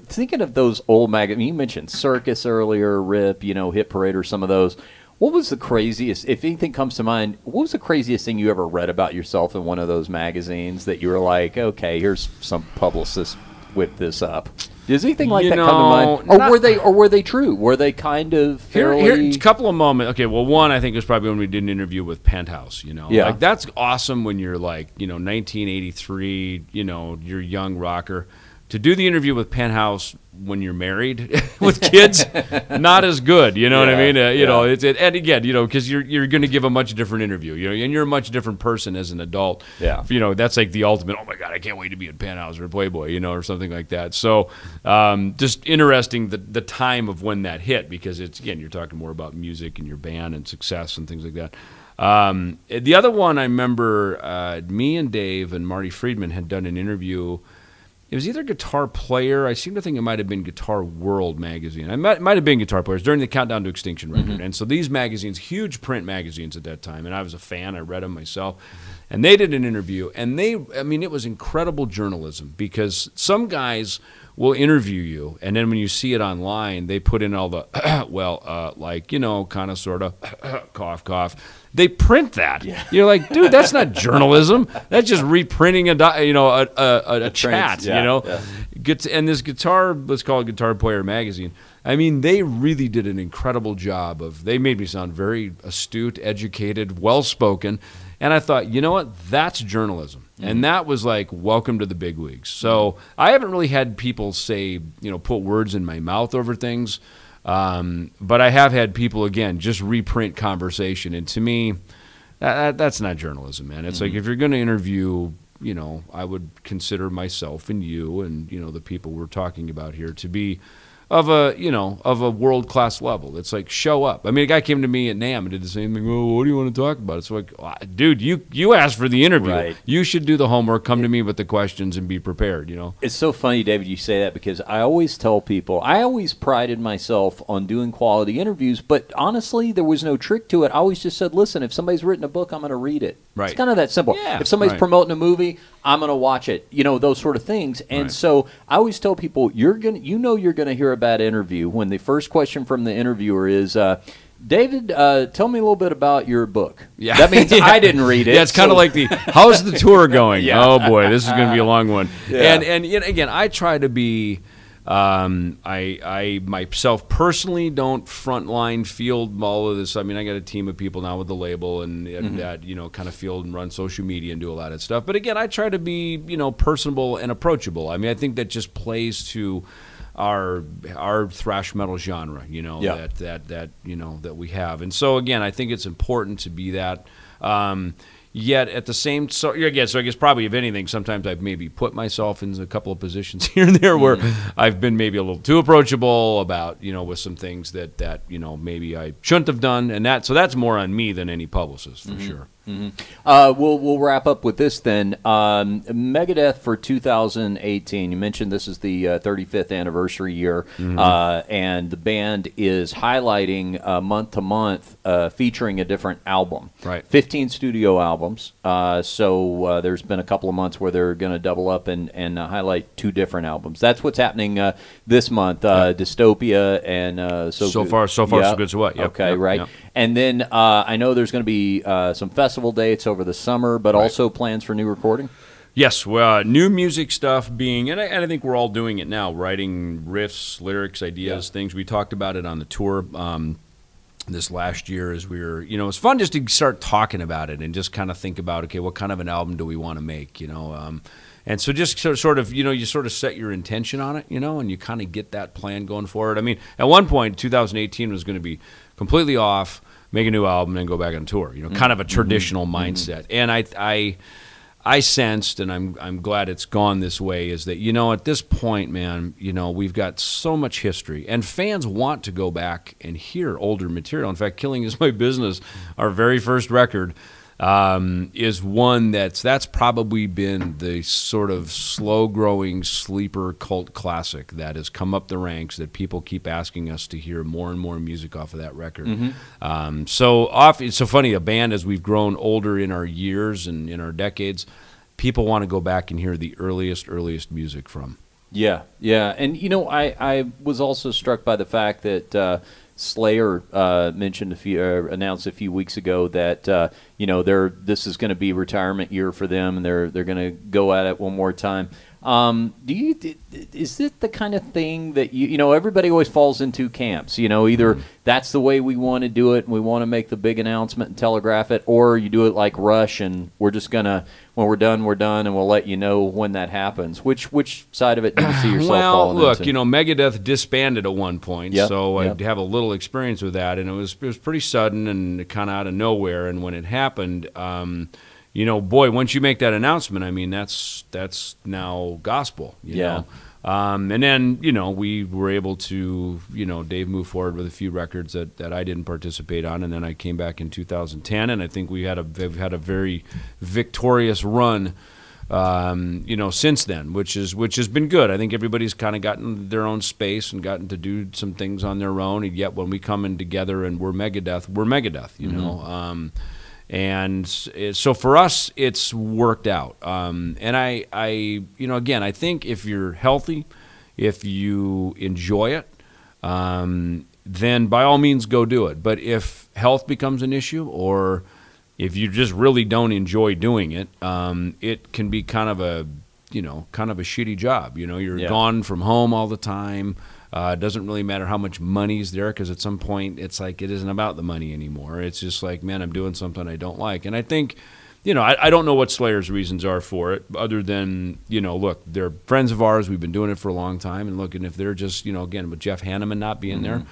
thinking of those old magazines, you mentioned Circus earlier, Rip, Hit Parade, or some of those. What was the craziest, if anything comes to mind, what was the craziest thing you ever read about yourself in one of those magazines that you were like, okay, here's some publicist whipped this up? Does anything like that come to mind? Or were they true? Were they kind of fairly... Here's a couple of moments. Okay, well, one I think was probably when we did an interview with Penthouse. Like that's awesome when you're like 1983. You're a young rocker. To do the interview with Penthouse when you're married with kids, not as good. You know what I mean? And again, because you're going to give a much different interview. And you're a much different person as an adult. Yeah. That's like the ultimate. Oh my God, I can't wait to be at Penthouse or Playboy. Or something like that. So, just interesting the time of when that hit, because it's you're talking more about music and your band and success and things like that. The other one I remember, me and Dave and Marty Friedman had done an interview. It was either Guitar Player. I seem to think it might have been Guitar World magazine. It might have been Guitar Players during the Countdown to Extinction record. And so these magazines, huge print magazines at that time, and I was a fan. I read them myself. And they did an interview, and it was incredible journalism, because some guys will interview you, and then when you see it online, they put in all the, kind of, sort of, cough, cough. They print that. Yeah. You're like, dude, that's not journalism. That's just reprinting a chat. Yeah. And this guitar, let's call it Guitar Player magazine. I mean, they really did an incredible job they made me sound very astute, educated, well-spoken. And I thought, you know what? That's journalism. And that was like, welcome to the big leagues. So I haven't really had people say, put words in my mouth over things. But I have had people, again, just reprint conversation. And to me, that's not journalism, man. It's like, if you're going to interview, I would consider myself and you and, the people we're talking about here to be of a world-class level. It's like, show up. I mean, a guy came to me at NAMM and did the same thing. Oh, what do you want to talk about? It's like, dude, you asked for the interview. Right. You should do the homework, come to me with the questions, and be prepared, It's so funny, David, you say that, because I always tell people, I always prided myself on doing quality interviews, but honestly, there was no trick to it. I always just said, listen, if somebody's written a book, I'm going to read it. Right. It's kind of that simple. Yeah, if somebody's promoting a movie, I'm going to watch it. Those sort of things. And so I always tell people, you're going to hear a bad interview when the first question from the interviewer is, David, tell me a little bit about your book. Yeah. That means I didn't read it. Yeah, it's kind of like how's the tour going? Yeah. Oh, boy, this is going to be a long one. Yeah. And again, I try to be, I myself personally don't frontline field all of this. I mean, I got a team of people now with the label and that, kind of field and run social media and do a lot of stuff. But again, I try to be, personable and approachable. I mean, I think that just plays to our thrash metal genre, that we have. And so again, I think it's important to be that. Yet at the same, so I guess probably if anything, sometimes I've maybe put myself in a couple of positions here and there where I've been maybe a little too approachable about, with some things that maybe I shouldn't have done, and so that's more on me than any publicist for sure. We'll wrap up with this then. Megadeth for 2018. You mentioned this is the 35th anniversary year, and the band is highlighting month to month, featuring a different album. Right. 15 studio albums. So there's been a couple of months where they're going to double up and highlight 2 different albums. That's what's happening this month. Dystopia and so far so good. So what? Yep, okay, right. Yep. And then I know there's going to be some festival dates over the summer, but also plans for new recording? Yes, well, new music stuff being, and I think we're all doing it now, writing riffs, lyrics, ideas, things. We talked about it on the tour this last year as we were, it's fun just to start talking about it and just kind of think about, okay, what kind of an album do we want to make, and so just sort of, you sort of set your intention on it, and you kind of get that plan going forward. I mean, at one point, 2018 was going to be completely off, make a new album, and go back on tour. Kind of a traditional mindset. And I sensed, and I'm glad it's gone this way, is that at this point, man, we've got so much history, and fans want to go back and hear older material. In fact, "Killing Is My Business," our very first record, is one that's probably been the sort of slow-growing sleeper cult classic that has come up the ranks, that people keep asking us to hear more and more music off of that record. It's so funny, a band, as we've grown older in our years and in our decades, people want to go back and hear the earliest music from. Yeah, and I was also struck by the fact that Slayer announced a few weeks ago that this is going to be retirement year for them, and they're going to go at it one more time. Is it the kind of thing that everybody always falls into camps? Either that's the way we want to do it and we want to make the big announcement and telegraph it, or you do it like Rush and we're just gonna, when we're done, and we'll let you know when that happens. Which side of it do you see yourself falling into? Well, look, Megadeth disbanded at one point, so I have a little experience with that, and it was pretty sudden and kind of out of nowhere. And when it happened, boy, once you make that announcement, I mean, that's now gospel. You know? And then, we were able to, Dave moved forward with a few records that I didn't participate on, and then I came back in 2010, and I think we've had a very victorious run, since then, which has been good. I think everybody's kind of gotten their own space and gotten to do some things on their own, and yet when we come in together and we're Megadeth, you know. And so for us, it's worked out. And I again, I think if you're healthy, if you enjoy it, then by all means go do it. But if health becomes an issue, or if you just really don't enjoy doing it, it can be kind of a shitty job. You're gone from home all the time. It doesn't really matter how much money's there, because at some point it's like it isn't about the money anymore. It's just like, man, I'm doing something I don't like. And I think, I don't know what Slayer's reasons are for it, other than, look, they're friends of ours. We've been doing it for a long time. And look, and if they're just, again, with Jeff Hanneman not being there,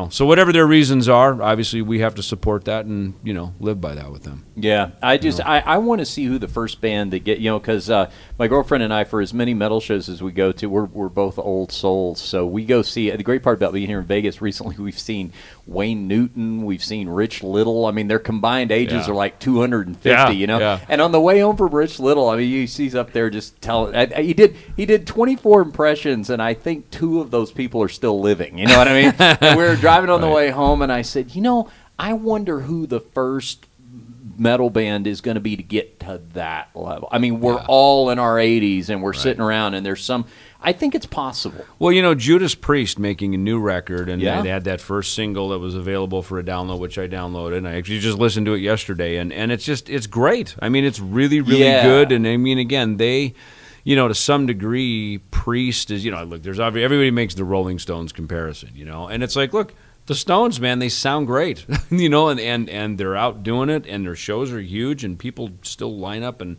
so whatever their reasons are, obviously we have to support that and, live by that with them. Yeah, I want to see who the first band that because my girlfriend and I, for as many metal shows as we go to, we're both old souls. So we go see, the great part about being here in Vegas recently, we've seen Wayne Newton, we've seen Rich Little. I mean, their combined ages are like 250, And on the way home from Rich Little, I mean, he's up there just telling, he did 24 impressions, and I think 2 of those people are still living, you know what I mean? And we were driving on the way home, and I said, I wonder who the first metal band is going to be to get to that level. I mean, we're all in our 80s, and we're sitting around, and there's some. I think it's possible. Well, Judas Priest making a new record, and they had that first single that was available for a download, which I downloaded, and I actually just listened to it yesterday, and it's great. I mean, it's really, really good, and I mean, again, they, to some degree, Priest is, look, there's everybody makes the Rolling Stones comparison, and it's like, look, the Stones, man, they sound great, and they're out doing it, and their shows are huge, and people still line up and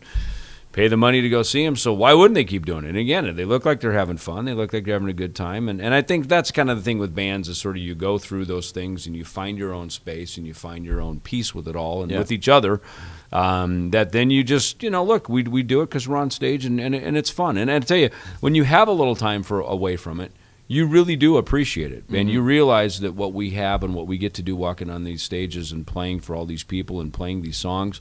pay the money to go see them, so why wouldn't they keep doing it? And again, they look like they're having fun. They look like they're having a good time. And I think that's kind of the thing with bands is sort of you go through those things and you find your own space and you find your own peace with it all and with each other. That then you just, look, we do it because we're on stage and it's fun. And I tell you, when you have a little time away from it, you really do appreciate it. And you realize that what we have and what we get to do walking on these stages and playing for all these people and playing these songs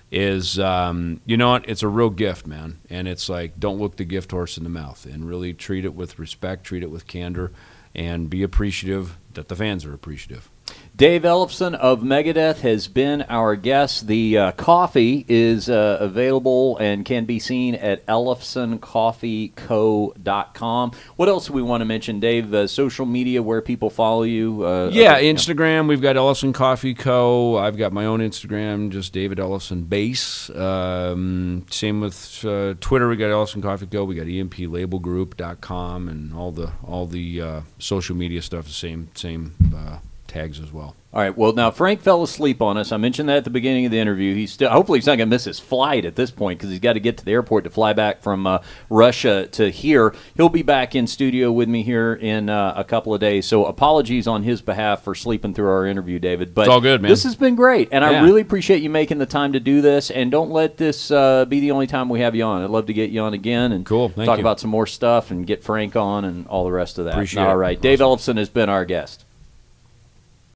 is, you know what, it's a real gift, man. And it's like, don't look the gift horse in the mouth and really treat it with respect, treat it with candor, and be appreciative that the fans are appreciative. Dave Ellefson of Megadeth has been our guest. The coffee is available and can be seen at ellefsoncoffeeco.com. What else do we want to mention, Dave? Social media, where people follow you? Instagram. We've got Ellefson Coffee Co. I've got my own Instagram, just David Ellefson Bass. Same with Twitter. We got Ellefson Coffee Co. We got EMPLabelGroup.com and all the social media stuff. The same tags as well. All right. Well, now Frank fell asleep on us. I mentioned that at the beginning of the interview. Hopefully he's not going to miss his flight at this point because he's got to get to the airport to fly back from Russia to here. He'll be back in studio with me here in a couple of days. So apologies on his behalf for sleeping through our interview, David. But it's all good, man. This has been great, and I really appreciate you making the time to do this. And don't let this be the only time we have you on. I'd love to get you on again and talk about some more stuff and get Frank on and all the rest of that. Appreciate it. All right. Dave Ellefson has been our guest.